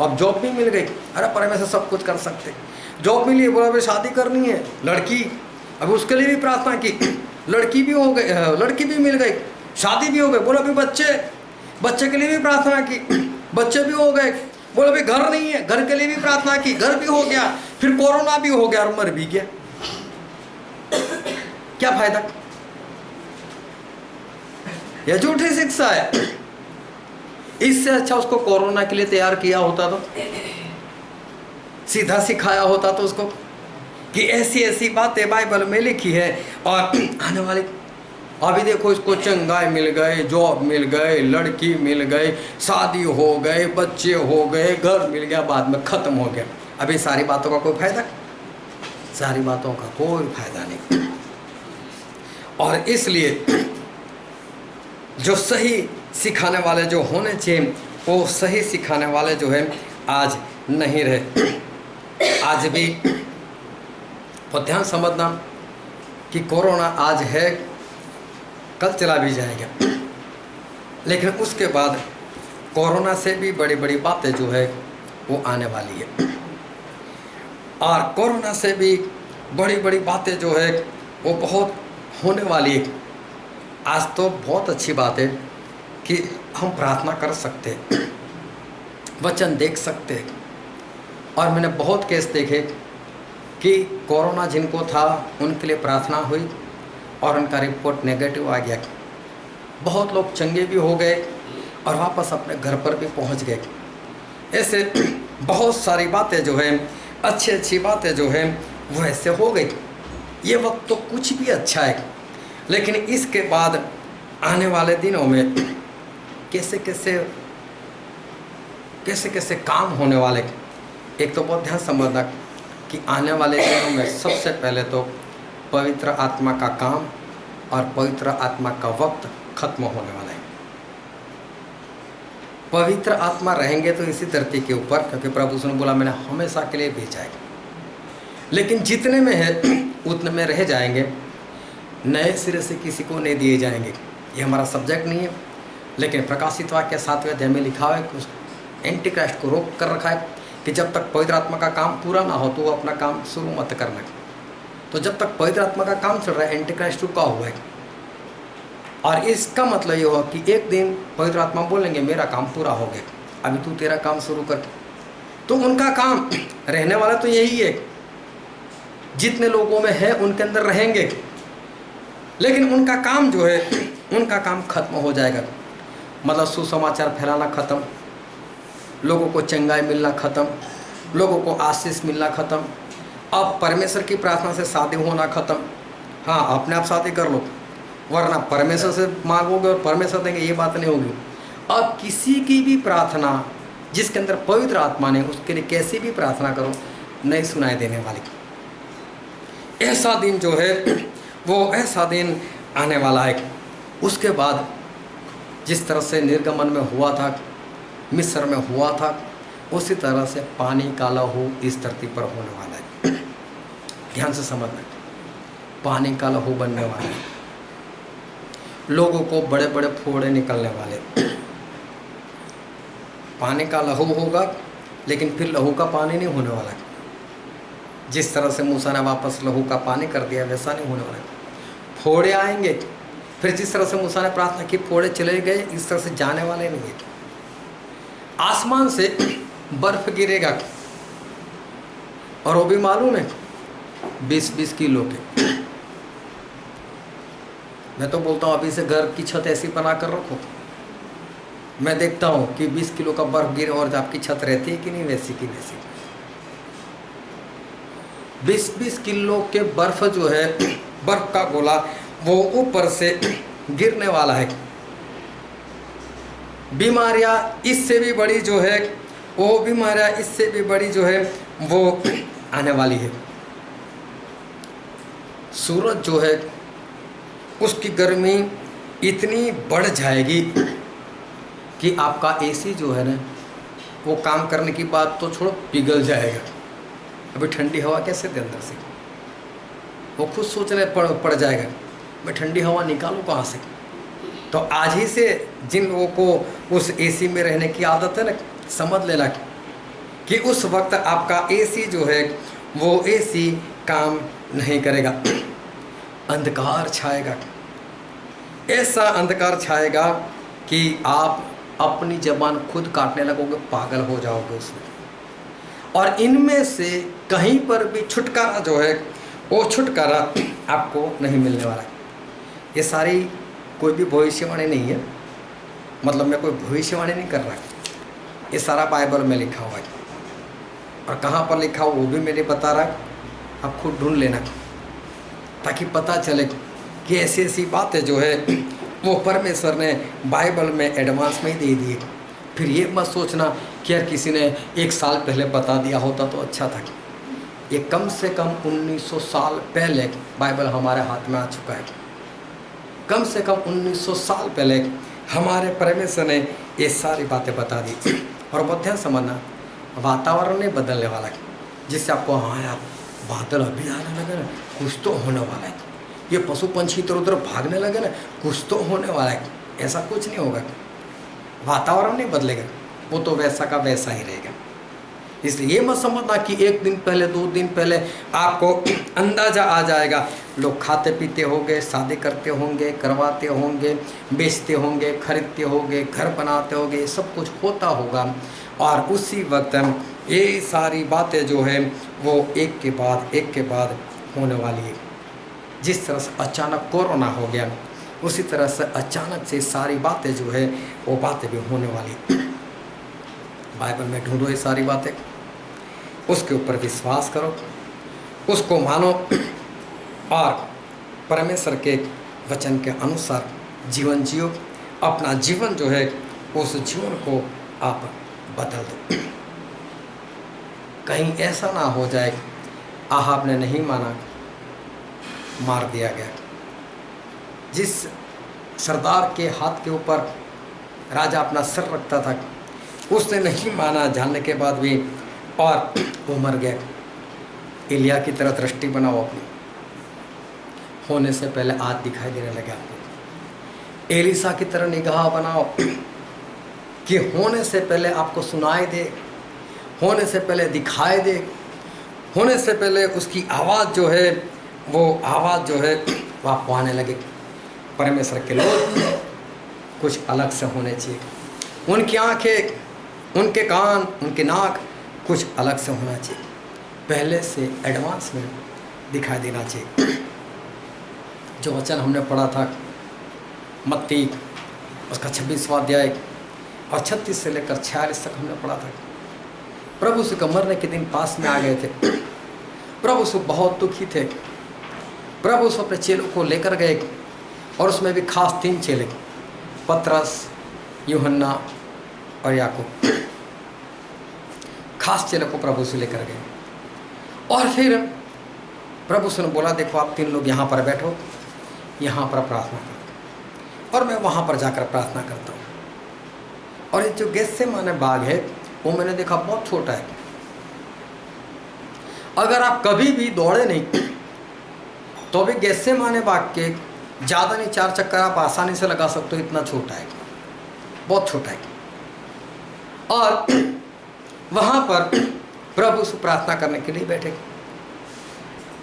अब जॉब भी मिल गई। अरे परमेश्वर सब कुछ कर सकते, जॉब मिली, बोला अभी शादी करनी है, लड़की, अभी उसके लिए भी प्रार्थना की, लड़की भी हो गई, लड़की भी मिल गई, शादी भी हो गई, बोला अभी बच्चे के लिए भी प्रार्थना की, बच्चे भी हो गए, बोला अभी घर नहीं है, घर के लिए भी प्रार्थना की, घर भी हो गया, फिर कोरोना भी हो गया और मर भी गया। क्या फायदा? यह झूठी शिक्षा है। इससे अच्छा उसको कोरोना के लिए तैयार किया होता तो, सीधा सिखाया होता तो उसको कि ऐसी ऐसी बातें बाइबल में लिखी है और आने वाले, अभी देखो इसको चंगाई मिल गए, जॉब मिल गए, लड़की मिल गई, शादी हो गए, बच्चे हो गए, घर मिल गया, बाद में खत्म हो गया। अभी सारी बातों का कोई फायदा? सारी बातों का कोई फायदा नहीं। और इसलिए जो सही सिखाने वाले जो होने चाहिए वो सही सिखाने वाले जो है आज नहीं रहे। आज भी तो ध्यान समझना कि कोरोना आज है, कल चला भी जाएगा, लेकिन उसके बाद कोरोना से भी बड़ी बड़ी बातें जो है वो आने वाली है। और कोरोना से भी बड़ी बड़ी बातें जो है वो बहुत होने वाली है। आज तो बहुत अच्छी बात है कि हम प्रार्थना कर सकते हैं, वचन देख सकते हैं। और मैंने बहुत केस देखे कि कोरोना जिनको था उनके लिए प्रार्थना हुई और उनका रिपोर्ट नेगेटिव आ गया। बहुत लोग चंगे भी हो गए और वापस अपने घर पर भी पहुंच गए। ऐसे बहुत सारी बातें जो है, अच्छी अच्छी बातें जो है वो ऐसे हो गई। ये वक्त तो कुछ भी अच्छा है, लेकिन इसके बाद आने वाले दिनों में कैसे कैसे काम होने वाले। एक तो बहुत ध्यान समझना कि आने वाले दिनों में सबसे पहले तो पवित्र आत्मा का काम और पवित्र आत्मा का वक्त खत्म होने वाला है। पवित्र आत्मा रहेंगे तो इसी धरती के ऊपर, क्योंकि प्रभु ने बोला मैंने हमेशा के लिए भेजा है, लेकिन जितने में है उतने में रह जाएंगे, नए सिरे से किसी को नहीं दिए जाएंगे। ये हमारा सब्जेक्ट नहीं है, लेकिन प्रकाशित वाक्य 7वें अध्याय में लिखा है कि एंटी क्राइस्ट को रोक कर रखा है कि जब तक पवित्र आत्मा का काम पूरा ना हो तो वो अपना काम शुरू मत करना। तो जब तक पवित्र आत्मा का काम चल रहा है, एंटी क्राइस्ट रुका हुआ है। और इसका मतलब ये हुआ कि एक दिन पवित्र आत्मा बोलेंगे मेरा काम पूरा हो गया, अभी तू तेरा काम शुरू कर। तो उनका काम रहने वाला तो यही है, जितने लोगों में है उनके अंदर रहेंगे, लेकिन उनका काम जो है उनका काम खत्म हो जाएगा। मतलब सुसमाचार फैलाना खत्म, लोगों को चंगाई मिलना खत्म, लोगों को आशीष मिलना खत्म। अब परमेश्वर की प्रार्थना से शादी होना खत्म। हाँ, अपने आप शादी कर लो, वरना परमेश्वर से मांगोगे और परमेश्वर देंगे, ये बात नहीं होगी। अब किसी की भी प्रार्थना जिसके अंदर पवित्र आत्मा ने, उसके लिए कैसी भी प्रार्थना करो नहीं सुनाई देने वाली। ऐसा दिन जो है वो ऐसा दिन आने वाला है। उसके बाद जिस तरह से निर्गमन में हुआ था, मिस्र में हुआ था, उसी तरह से पानी का लहू इस धरती पर होने वाला है। ध्यान से समझना, पानी का लहू बनने वाला है। लोगों को बड़े बड़े फोड़े निकलने वाले। पानी का लहू होगा, लेकिन फिर लहू का पानी नहीं होने वाला। जिस तरह से मूसा ने वापस लहू का पानी कर दिया, वैसा नहीं होने वाला। फोड़े आएंगे, फिर जिस तरह से मूसा ने प्रार्थना की फोड़े चले गए, इस तरह से जाने वाले नहीं है। आसमान से बर्फ गिरेगा, और वो भी मालूम है 20-20 किलो के। मैं तो बोलता हूँ अभी से घर की छत ऐसी बना कर रखो। मैं देखता हूँ कि 20 किलो का बर्फ गिरे और आपकी छत रहती है कि नहीं वैसी की वैसी। 20-20 किलो के बर्फ जो है, बर्फ का गोला वो ऊपर से गिरने वाला है। बीमारियां इससे भी बड़ी जो है, वो बीमारियां इससे भी बड़ी जो है वो आने वाली है। सूरज जो है उसकी गर्मी इतनी बढ़ जाएगी कि आपका एसी जो है ना वो काम करने की बात तो छोड़ो, पिघल जाएगा। अभी ठंडी हवा कैसे दे अंदर से, वो खुद सोचने पड़ जाएगा मैं ठंडी हवा निकालूं कहाँ से। तो आज ही से जिन लोगों को उस एसी में रहने की आदत है ना, समझ लेना कि उस वक्त आपका एसी जो है वो एसी काम नहीं करेगा। अंधकार छाएगा, ऐसा अंधकार छाएगा कि आप अपनी जबान खुद काटने लगोगे, पागल हो जाओगे उसमें। और इनमें से कहीं पर भी छुटकारा जो है वो छुटकारा आपको नहीं मिलने वाला। ये सारी कोई भी भविष्यवाणी नहीं है, मतलब मैं कोई भविष्यवाणी नहीं कर रहा, ये सारा बाइबल में लिखा हुआ है। और कहाँ पर लिखा हो वो भी मैंने बता रहा, आप खुद ढूंढ लेना, ताकि पता चले कि ऐसी ऐसी बातें जो है वो परमेश्वर ने बाइबल में एडवांस में ही दे दिए। फिर ये मत सोचना कि यार किसी ने 1 साल पहले बता दिया होता तो अच्छा था। ये कम से कम 1900 साल पहले बाइबल हमारे हाथ में आ चुका है। कम से कम 1900 साल पहले हमारे परमेश्वर ने ये सारी बातें बता दी। और बहुत समझना, वातावरण नहीं बदलने वाला है जिससे आपको हाँ यार बादल अभी आने लगे ना, कुछ तो होने वाला है, ये पशु पंछी इधर उधर भागने लगे ना, कुछ तो होने वाला है। ऐसा कुछ नहीं होगा, वातावरण नहीं बदलेगा, वो तो वैसा का वैसा ही रहेगा। इसलिए ये मत समझना कि 1 दिन पहले 2 दिन पहले आपको अंदाज़ा आ जाएगा। लोग खाते पीते होंगे, शादी करते होंगे, करवाते होंगे, बेचते होंगे, खरीदते होंगे, घर बनाते होंगे, ये सब कुछ होता होगा। और उसी वक्त ये सारी बातें जो है वो एक के बाद होने वाली है। जिस तरह से अचानक कोरोना हो गया, उसी तरह से अचानक से सारी बातें जो है वो बातें भी होने वाली। बाइबल में ढूंढो ये सारी बातें, उसके ऊपर विश्वास करो, उसको मानो और परमेश्वर के वचन के अनुसार जीवन जियो। अपना जीवन जो है उस जीवन को आप बदल दो। कहीं ऐसा ना हो जाए आहाब ने नहीं माना, मार दिया गया। जिस सरदार के हाथ के ऊपर राजा अपना सर रखता था, उसने नहीं माना जानने के बाद भी, और वो मर गया। एलिया की तरह दृष्टि बनाओ अपनी, होने से पहले आज दिखाई देने लगे आपको। एलिसा की तरह निगाह बनाओ कि होने से पहले आपको सुनाई दे, होने से पहले दिखाई दे, होने से पहले उसकी आवाज़ जो है वो आवाज़ जो है वो आपको आने लगे। परमेश्वर के लोग कुछ अलग से होने चाहिए, उनकी आंखें, उनके कान, उनके नाक कुछ अलग से होना चाहिए, पहले से एडवांस में दिखाई देना चाहिए। जो वचन हमने पढ़ा था मत्ती उसका 26वां अध्याय और 36 से लेकर 46 तक हमने पढ़ा था। प्रभु यीशु के मरने के दिन पास में आ गए थे। प्रभु यीशु बहुत दुखी थे। प्रभु यीशु अपने चेलों को लेकर गए, और उसमें भी खास 3 चेले, पतरस, यूहन्ना और याकूब, खास चेलों को प्रभु यीशु लेकर गए। और फिर प्रभु यीशु ने बोला, देखो आप 3 लोग यहाँ पर बैठो, यहाँ पर प्रार्थना करो, और मैं वहाँ पर जाकर प्रार्थना करता हूँ। और ये जो गेत्सेमाने बाग है वो मैंने देखा बहुत छोटा है। अगर आप कभी भी दौड़े नहीं तो भी गेत्सेमाने बाग के ज़्यादा नहीं, 4 चक्कर आप आसानी से लगा सकते हो, इतना छोटा है, बहुत छोटा है। और वहाँ पर प्रभु से प्रार्थना करने के लिए बैठे,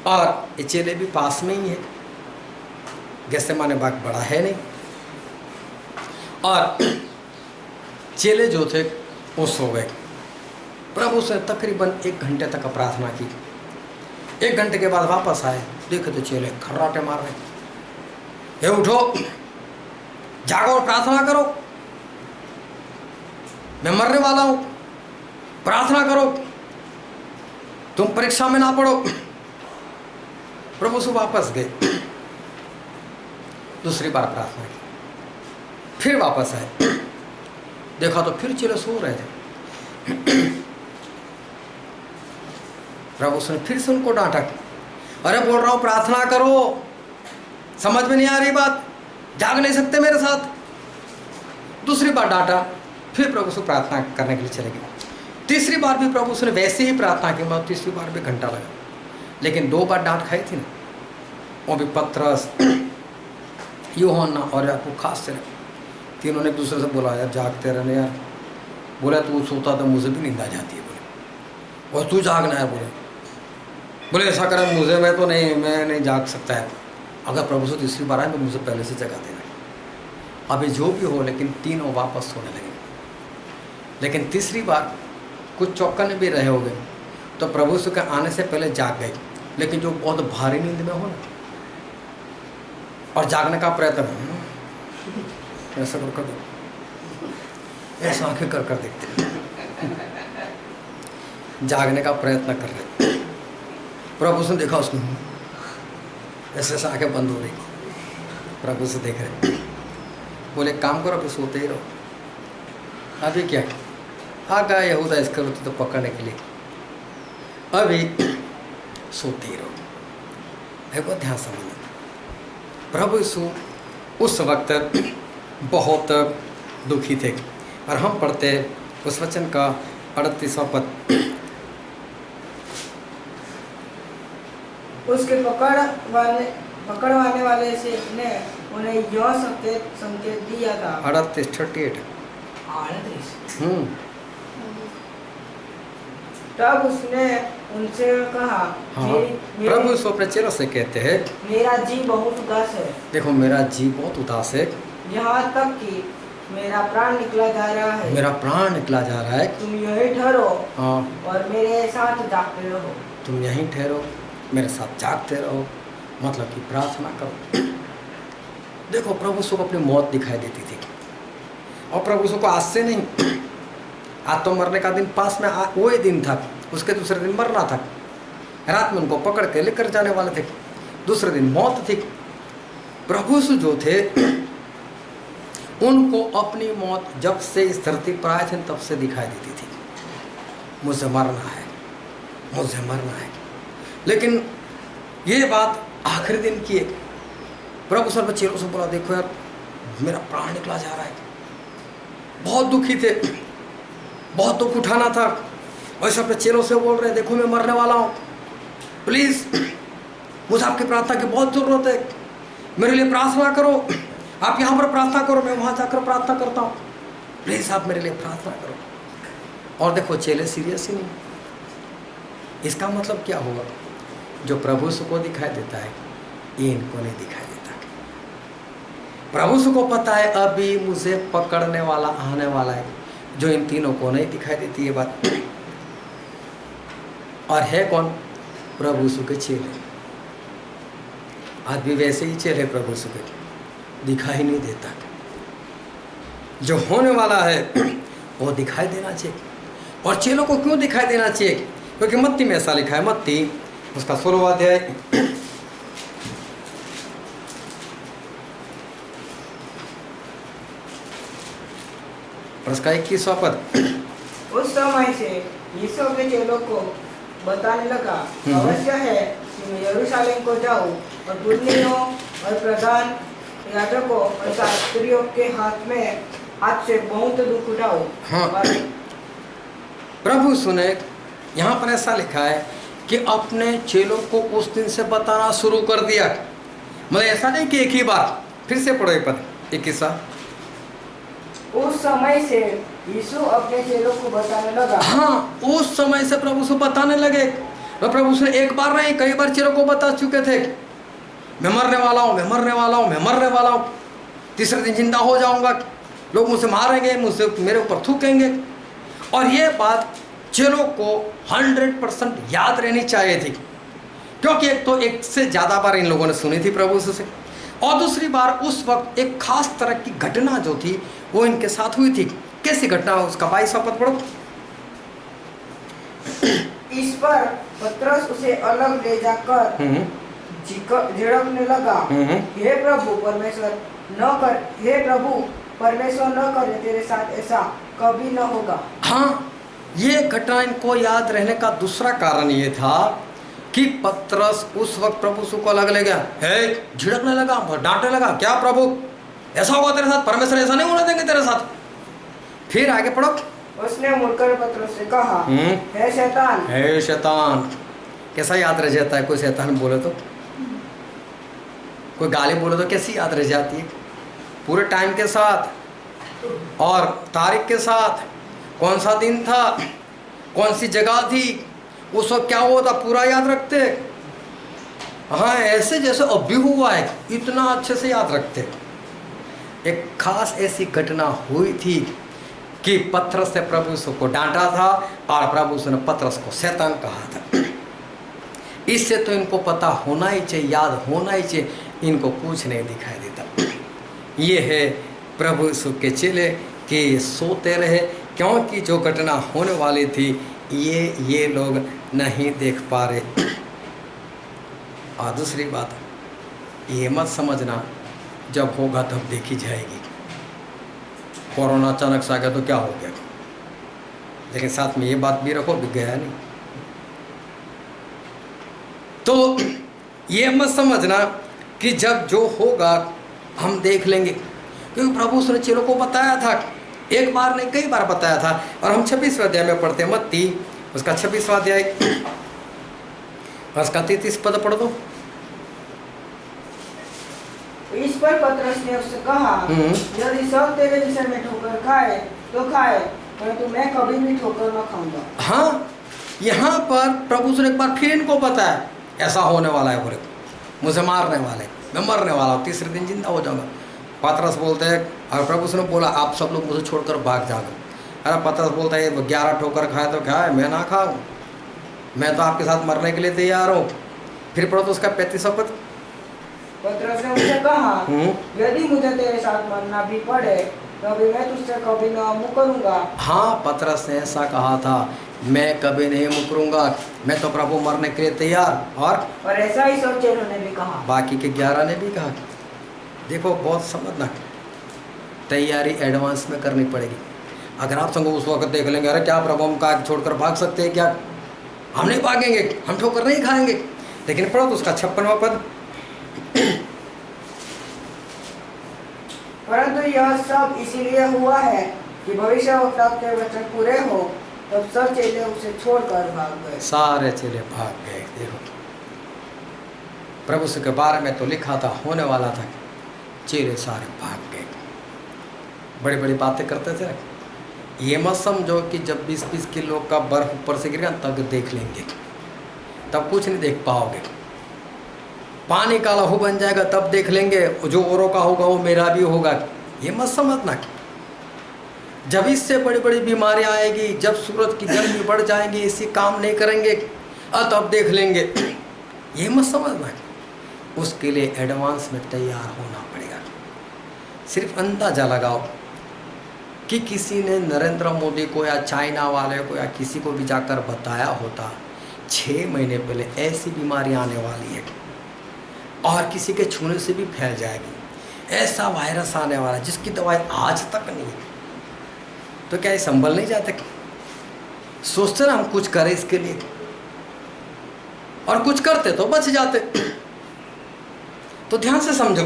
और ये चेले भी पास में ही है, गेत्सेमाने बाग बड़ा है नहीं। और चेले जो थे वो सो गए। प्रभु से तकरीबन 1 घंटे तक प्रार्थना की। 1 घंटे के बाद वापस आए, देखे तो चेले खर्राटे मार रहे, हे उठो, जागो और प्रार्थना करो, मैं मरने वाला हूं, प्रार्थना करो, तुम परीक्षा में ना पड़ो। प्रभु से वापस गए, दूसरी बार प्रार्थना की, फिर वापस आए, देखा तो फिर चेले सो रहे थे। प्रभु ने फिर से उनको डांटा, अरे बोल रहा हूं प्रार्थना करो, समझ में नहीं आ रही बात, जाग नहीं सकते मेरे साथ। दूसरी बार डांटा, फिर प्रभु से प्रार्थना करने के लिए चले गए। तीसरी बार भी प्रभु ने वैसे ही प्रार्थना की, मतलब तीसरी बार भी घंटा लगा, लेकिन 2 बार डांट खाई थी ना, वो भी पतरस, यूहन्ना और याकूब खास से। तीनों ने एक दूसरे से बोला, यार जागते रहने यार। बोला तू सोता तो मुझे भी नींद आ जाती है, बोले, और तू जागना है, बोले ऐसा करें मुझे, मैं तो नहीं, मैं नहीं जाग सकता है। अगर प्रभु से तीसरी बार आए तो मुझे पहले से जगा देना। अभी जो भी हो, लेकिन तीनों वापस सोने लगे। लेकिन तीसरी बार कुछ चौकने भी रहे हो गए, तो प्रभु से के आने से पहले जाग गए। लेकिन जो बहुत भारी नींद में हो ना, और जागने का प्रयत्न, ऐसा कर दो, ऐसा आंखें कर देखते, जागने का प्रयत्न कर रहे। प्रभु से देखा उसने, ऐसे ऐसे आंखें बंद हो रही, प्रभु से देख रहे। बोले काम करो, अभी सोते ही रहो। अभी क्या आ गया यहूदा इस्करियोती तो पकड़ने के लिए, अभी सोते ही रहो। देखो ध्यान समझना, प्रभु यीशु उस वक्त बहुत दुखी थे। और हम पढ़ते उस वचन का 38वां पद, उसके पकड़वाने वाले से ने उन्हें यह संकेत दिया था। 38 तब उसने उनसे कहा, हाँ, प्रभु यीशु अपने चेलों से कहते हैं, मेरा जी बहुत उदास है। देखो मेरा जी बहुत उदास है, यहाँ तक कि मेरा प्राण निकला जा रहा है। मेरा प्राण निकला जा रहा है। तुम यहीं ठहरो, हाँ, और मेरे साथ जागते रहो। तुम यहीं ठहरो, मेरे साथ जागते रहो, मतलब कि प्रार्थना करो। देखो प्रभु यीशु को अपनी मौत दिखाई देती थी, और प्रभु यीशु को आज से नहीं, आज तो मरने का दिन पास में वो ही दिन था, उसके दूसरे दिन मरना था। रात में उनको पकड़ के लेकर जाने वाले थे, दूसरे दिन मौत थी। प्रभु यीशु जो थे, उनको अपनी मौत जब से इस धरती पर आए थे तब से दिखाई देती थी, मुझे मरना है, मुझे मरना है। लेकिन ये बात आखिरी दिन की है। प्रभु सर्व चेलों से बोला, देखो यार मेरा प्राण निकला जा रहा है। बहुत दुखी थे, बहुत दुख उठाना था। वैसे अपने चेलों से बोल रहे, देखो मैं मरने वाला हूँ, प्लीज़ मुझे आपकी प्रार्थना की बहुत ज़रूरत है, मेरे लिए प्रार्थना करो। आप यहाँ पर प्रार्थना करो, मैं वहाँ जाकर प्रार्थना करता हूँ, प्लीज़ आप मेरे लिए प्रार्थना करो। और देखो चेले सीरियस ही नहीं। इसका मतलब क्या हुआ, जो प्रभु यीशु को दिखाई देता है ये इनको नहीं दिखाई देता। प्रभु यीशु को पता है अभी मुझे पकड़ने वाला आने वाला है, जो इन तीनों को नहीं दिखाई देती ये बात। और है कौन? प्रभु यीशु के चेले। आज भी वैसे ही चेले प्रभु यीशु के, दिखाई नहीं देता। जो होने वाला है वो दिखाई देना चाहिए। और चेलों को क्यों दिखाई देना चाहिए? क्योंकि मत्ती में ऐसा लिखा है, मत्ती उसका 16वां अध्याय और उसका 21वां पद। उस समय से यीशु के चेलों को बताने लगा, अवश्य है कि मैं यरूशलेम को जाऊं और पुरनियों और प्रधान याजकों और शास्त्रियों के हाथ से बहुत दुख उठाऊं। हाँ, प्रभु सुने, यहाँ पर ऐसा लिखा है कि अपने चेलों को उस दिन से बताना शुरू कर दिया। मतलब ऐसा नहीं कि एक ही बार, फिर से पढ़ो एक पद, एक किस्सा। उस समय से यीशु अपने चेलों को बताने लगा। हाँ, उस समय से प्रभु से बताने लगे, और प्रभु से एक बार नहीं कई बार चेलों को बता चुके थे, मैं मरने वाला हूँ, मैं मरने वाला हूँ, मैं मरने वाला हूँ, तीसरे दिन जिंदा हो जाऊंगा, लोग मुझसे मारेंगे, मुझसे मेरे ऊपर थूकेंगे। और ये बात चेलों को 100% याद रहनी चाहिए थी, क्योंकि एक तो एक से ज़्यादा बार इन लोगों ने सुनी थी प्रभु से, और दूसरी बार उस वक्त एक खास तरह की घटना जो थी वो इनके साथ हुई थी। कैसी घटना, उसका 22वां पद पढ़ो। इस पर पतरस उसे अलग ले जाकर झिड़कने लगा, हे प्रभु परमेश्वर न कर, हे प्रभु परमेश्वर न करे, तेरे साथ ऐसा कभी न होगा। हाँ, ये घटना इनको याद रहने का दूसरा कारण ये था कि पतरस उस वक्त प्रभु को अलग ले गया, हे झिड़कने लगा, डांटने लगा, क्या प्रभु ऐसा होगा तेरे साथ, परमेश्वर ऐसा नहीं होने देंगे तेरे साथ। फिर आगे पढ़ो। उसने मुड़कर पतरस से कहा, हे शैतान, हे शैतान। कैसा याद रह जाता है, कोई शैतान बोले तो, कोई गाली बोले तो कैसी याद रह जाती है, पूरे टाइम के साथ और तारीख के साथ, कौन सा दिन था, कौन सी जगह थी, उस वक्त क्या हुआ था, पूरा याद रखते। हाँ, ऐसे जैसे अभी हुआ है इतना अच्छे से याद रखते। एक खास ऐसी घटना हुई थी कि पतरस ने प्रभु यीशु को डांटा था और प्रभु यीशु ने पतरस को शैतान कहा था। इससे तो इनको पता होना ही चाहिए, याद होना ही चाहिए, इनको कुछ नहीं दिखाई देता। ये है प्रभु यीशु के चेले कि सोते रहे, क्योंकि जो घटना होने वाली थी ये लोग नहीं देख पा रहे। और दूसरी बात, ये मत समझना जब होगा तब देखी जाएगी, कोरोना अचानक से आ गया तो क्या हो गया, लेकिन साथ में ये बात भी रखो, बिक गया नहीं। तो ये मत समझना कि जब जो होगा हम देख लेंगे, क्योंकि प्रभु ने चेलों को बताया था, एक बार नहीं कई बार बताया था। और हम 26वें अध्याय में पढ़ते हैं, मत्ती उसका 26वां अध्याय उसका 33 पद पढ़ दो। इस पर पतरस ने उससे कहा, यदि सब तेरे विषय में ठोकर खाए तो खाए, परंतु मैं कभी भी ठोकर न खाऊंगा। हाँ, यहाँ पर प्रभु ने एक बार फिर इनको बताया, ऐसा होने वाला है, बोले मुझे मारने वाले, मैं मरने वाला हूँ, तीसरे दिन जिंदा हो जाऊंगा। पतरस बोलते हैं, और प्रभु ने बोला आप सब लोग मुझे छोड़कर भाग जाओगे। अरे पतरस बोलता है 11 ठोकर खाए तो खाए, मैं ना खाऊं, मैं तो आपके साथ मरने के लिए तैयार हूँ। फिर पढ़ो तो उसका 35वां पद। पतरस ने उसे कहा, यदि मुझे तेरे साथ मरना भी पड़े तो भी मैं तुझसे कभी न मुकरूंगा। हाँ, पतरस ने ऐसा कहा था, मैं कभी नहीं मुकरूंगा, मैं तो प्रभु मरने के लिए तैयार। और ऐसा ही सब चेलों ने भी कहा, बाकी के 11 ने भी कहा। देखो बहुत समझना, तैयारी एडवांस में करनी पड़ेगी। अगर आप संग उस वक्त देख लेंगे, अरे क्या प्रभु हम का छोड़कर भाग सकते हैं क्या, हम नहीं भागेंगे, हम ठोकर नहीं खाएंगे। लेकिन पढ़ो तो उसका 56वां पद। परंतु यह सब इसीलिए हुआ है कि भविष्यवक्ता के वचन पूरे हो, तब सब चेले उसे छोड़कर भाग गए। सारे चेले भाग गए। देखो प्रभु के बारे में तो लिखा था, होने वाला था, चेले सारे भाग गए। बड़ी बड़ी बातें करते थे। ये मत समझो कि जब 20-20 किलो का बर्फ ऊपर से गिरेगा तब देख लेंगे, तब कुछ नहीं देख पाओगे। पानी का लहू बन जाएगा तब देख लेंगे, जो औरों का होगा वो मेरा भी होगा। ये मत समझना जब इससे बड़ी बड़ी बीमारियां आएगी, जब सूरज की गर्मी बढ़ जाएगी, इसी काम नहीं करेंगे तब देख लेंगे, ये मत समझना। उसके लिए एडवांस में तैयार होना पड़ेगा। सिर्फ अंदाजा लगाओ कि किसी ने नरेंद्र मोदी को या चाइना वाले को या किसी को भी जाकर बताया होता 6 महीने पहले ऐसी बीमारी आने वाली है और किसी के छूने से भी फैल जाएगी, ऐसा वायरस आने वाला है जिसकी दवाई आज तक नहीं है, तो क्या ये संभल नहीं जाते? सोचते ना हम कुछ करें इसके लिए, और कुछ करते तो बच जाते। तो ध्यान से समझो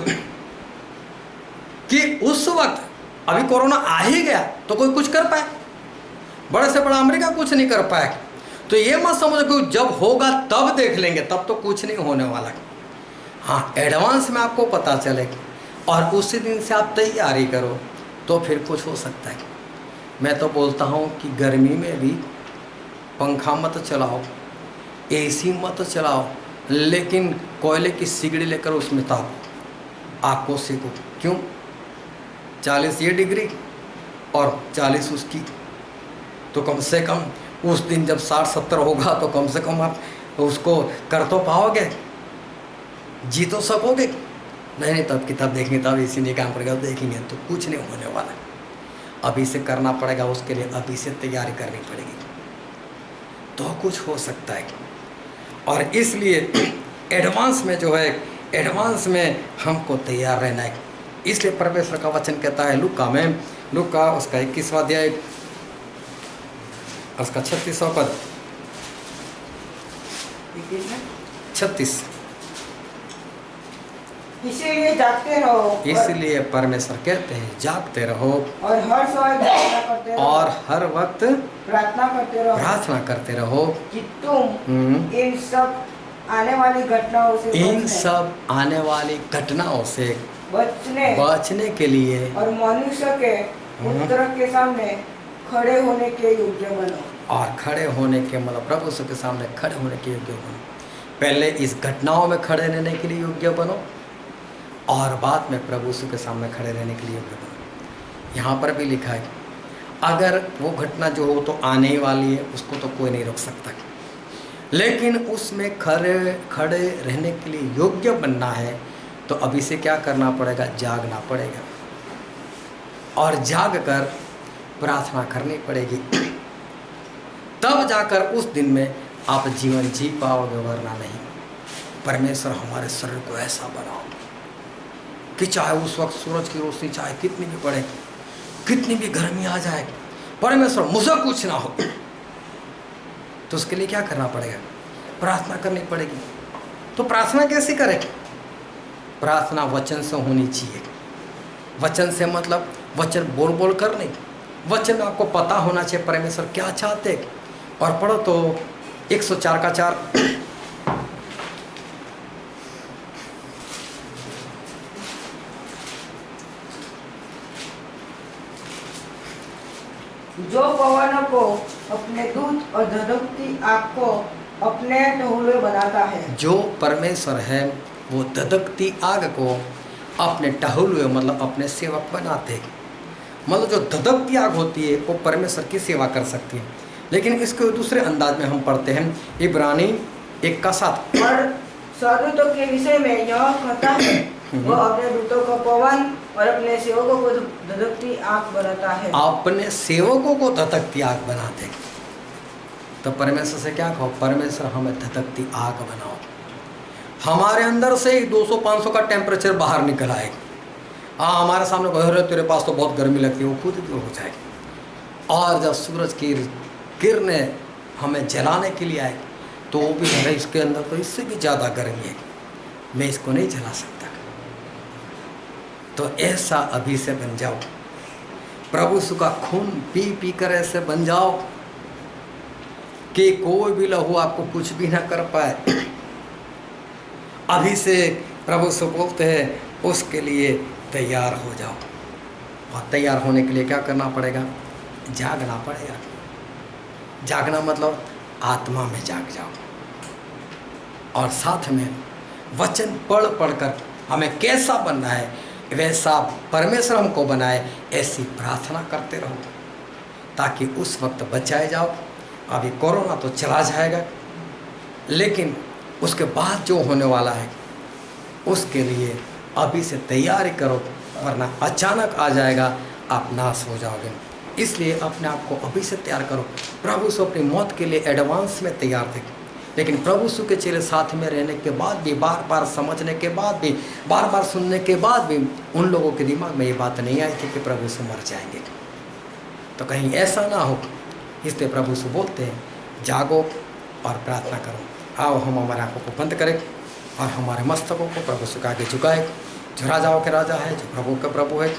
कि उस वक्त अभी कोरोना आ ही गया तो कोई कुछ कर पाए? बड़े से बड़ा अमेरिका कुछ नहीं कर पाया। तो ये मत समझो कि जब होगा तब देख लेंगे, तब तो कुछ नहीं होने वाला। हाँ, एडवांस में आपको पता चले और उसी दिन से आप तैयारी करो तो फिर कुछ हो सकता है। मैं तो बोलता हूँ कि गर्मी में भी पंखा मत चलाओ, एसी मत चलाओ, लेकिन कोयले की सिगड़ी लेकर उसमें तापो, आग को सेको। क्यों? 40 ये डिग्री और 40 उसकी, तो कम से कम उस दिन जब 60-70 होगा तो कम से कम आप उसको कर तो पाओगे, जी तो सकोगे। नहीं तब किताब देखनी, तब इसी नहीं काम करेगा, देखेंगे तो कुछ नहीं होने वाला। अभी से करना पड़ेगा, उसके लिए अभी से तैयारी करनी पड़ेगी तो कुछ हो सकता है। और इसलिए एडवांस में जो है, एडवांस में हमको तैयार रहना है। इसलिए परमेश्वर का वचन कहता है लूका उसका 21वां अध्याय उसका 36वां पद, 36। इसीलिए जागते रहो, इसलिए परमेश्वर कहते हैं जागते रहो और हर समय प्रार्थना करते रहो, और हर वक्त प्रार्थना करते रहो कि तुम इन सब आने वाली घटनाओं से बचने के लिए और मनुष्य के पुत्र के सामने खड़े होने के योग्य बनो। और खड़े होने के मतलब प्रभु यीशु के सामने खड़े होने के योग्य बनो। पहले इस घटनाओं में खड़े रहने के लिए योग्य बनो और बाद में प्रभु यीशु के सामने खड़े रहने के लिए योग्य बनो। यहाँ पर भी लिखा है अगर वो घटना जो हो तो आने ही वाली है, उसको तो कोई नहीं रोक सकता, लेकिन उसमें खड़े रहने के लिए योग्य बनना है तो अभी से क्या करना पड़ेगा? जागना पड़ेगा और जाग कर प्रार्थना करनी पड़ेगी। तब जाकर उस दिन में आप जीवन जी पाओगे, वरना नहीं। परमेश्वर हमारे शरीर को ऐसा बनाओ कि चाहे उस वक्त सूरज की रोशनी चाहे कितनी भी पड़े, कितनी भी गर्मी आ जाए, परमेश्वर मुझे कुछ ना हो, तो उसके लिए क्या करना पड़ेगा? प्रार्थना करनी पड़ेगी। तो प्रार्थना कैसे करें? प्रार्थना वचन से होनी चाहिए। वचन से मतलब वचन बोल बोल कर नहीं, वचन में आपको पता होना चाहिए परमेश्वर क्या चाहते। और पढ़ो तो 104 का 4। जो पवन को अपने दूत और धधकती आग को अपने टहुले बनाता है। जो परमेश्वर है वो धधकती आग को अपने टहुले मतलब अपने सेवक बनाते हैं। मतलब जो धधकती आग होती है वो परमेश्वर की सेवा कर सकती है। लेकिन इसको दूसरे अंदाज में हम पढ़ते हैं इब्रानी 1:7। और स्वर्गदूतों के विषय में यह कहता है वो अपने दूतों को पवन और अपने सेवकों को धधकती आग बनाता है। अपने सेवकों को धधकती आग बनाते। तो परमेश्वर से क्या कहो? परमेश्वर हमें धधकती आग बनाओ। हमारे अंदर से 200-500 का टेम्परेचर बाहर निकल आए। हमारे सामने कह रहे तेरे पास तो बहुत गर्मी लगती है, वो खुद दूर हो जाएगी। और जब सूरज की किरणें हमें जलाने के लिए आए तो वो भी है इसके अंदर तो इससे भी ज़्यादा गर्मी है, मैं इसको नहीं जला सकता। तो ऐसा अभी से बन जाओ, प्रभु यीशु का खून पी पी कर ऐसे बन जाओ कि कोई भी लहू आपको कुछ भी ना कर पाए। अभी से प्रभु यीशु बोलते हैं उसके लिए तैयार हो जाओ। और तैयार होने के लिए क्या करना पड़ेगा? जागना पड़ेगा। जागना मतलब आत्मा में जाग जाओ और साथ में वचन पढ़ पढ़ कर हमें कैसा बनना है वैसा परमेश्वर हमको बनाए, ऐसी प्रार्थना करते रहो ताकि उस वक्त बचाए जाओ। अभी कोरोना तो चला जाएगा, लेकिन उसके बाद जो होने वाला है उसके लिए अभी से तैयारी करो, वरना अचानक आ जाएगा, आप नाश हो जाओगे। इसलिए अपने आप को अभी से तैयार करो। प्रभु यीशु अपनी मौत के लिए एडवांस में तैयार थे, लेकिन प्रभु यीशु के चेले साथ में रहने के बाद भी, बार बार समझने के बाद भी, बार बार सुनने के बाद भी उन लोगों के दिमाग में ये बात नहीं आई थी कि प्रभु यीशु मर जाएंगे। तो कहीं ऐसा ना हो, इसलिए प्रभु यीशु बोलते हैं जागो और प्रार्थना करो। आओ हम हमारे आंखों को बंद करें और हमारे मस्तकों को प्रभु यीशु के आगे झुकाए। जो राजाओं के राजा है, जो प्रभु का प्रभु है,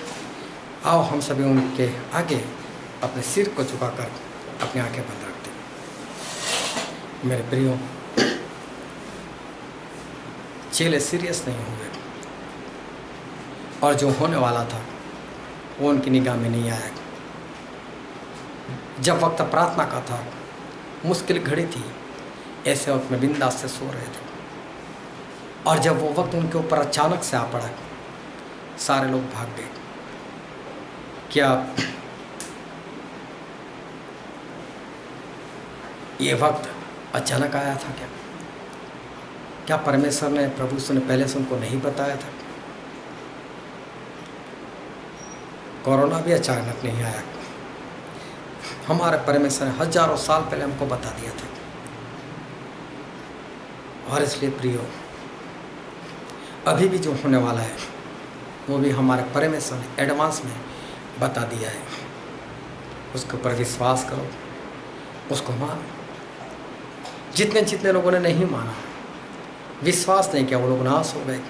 आओ हम सभी उनके आगे अपने सिर को झुकाकर अपनी आंखें बंद रखते हैं। मेरे प्रियो, चेले सीरियस नहीं हुए और जो होने वाला था वो उनकी निगाह में नहीं आया। जब वक्त प्रार्थना का था, मुश्किल घड़ी थी, ऐसे वक्त में बिंदास से सो रहे थे और जब वो वक्त उनके ऊपर अचानक से आ पड़ा, सारे लोग भाग गए। क्या ये वक्त अचानक आया था? क्या परमेश्वर ने, प्रभु ने पहले से उनको नहीं बताया था? कोरोना भी अचानक नहीं आया, हमारे परमेश्वर ने हजारों साल पहले हमको बता दिया था। और इसलिए प्रियो, अभी भी जो होने वाला है वो भी हमारे परमेश्वर ने एडवांस में बता दिया है। उसके ऊपर विश्वास करो, उसको मानो। जितने जितने लोगों ने नहीं माना, विश्वास नहीं किया, वो लोग नाश हो गए।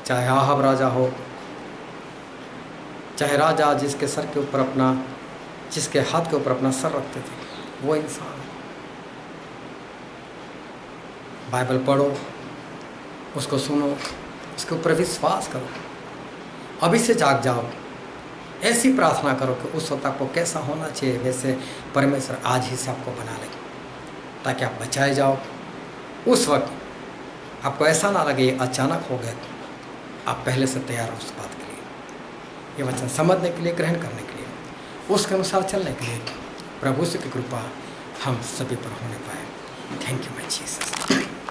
चाहे आहाब राजा हो, चाहे राजा जिसके सर के ऊपर अपना, जिसके हाथ के ऊपर अपना सर रखते थे, वो इंसान। बाइबल पढ़ो, उसको सुनो, उसके ऊपर विश्वास करो। अभी से जाग जाओ, ऐसी प्रार्थना करो कि उस वक्त आपको कैसा होना चाहिए वैसे परमेश्वर आज ही से आपको बना ले, ताकि आप बचाए जाओ। उस वक्त आपको ऐसा ना लगे ये अचानक हो गया, आप पहले से तैयार हो उस बात के लिए। ये वचन समझने के लिए, ग्रहण करने के लिए, उसके अनुसार चलने के लिए प्रभु से की कृपा हम सभी पर होने पाए। Thank you my Jesus.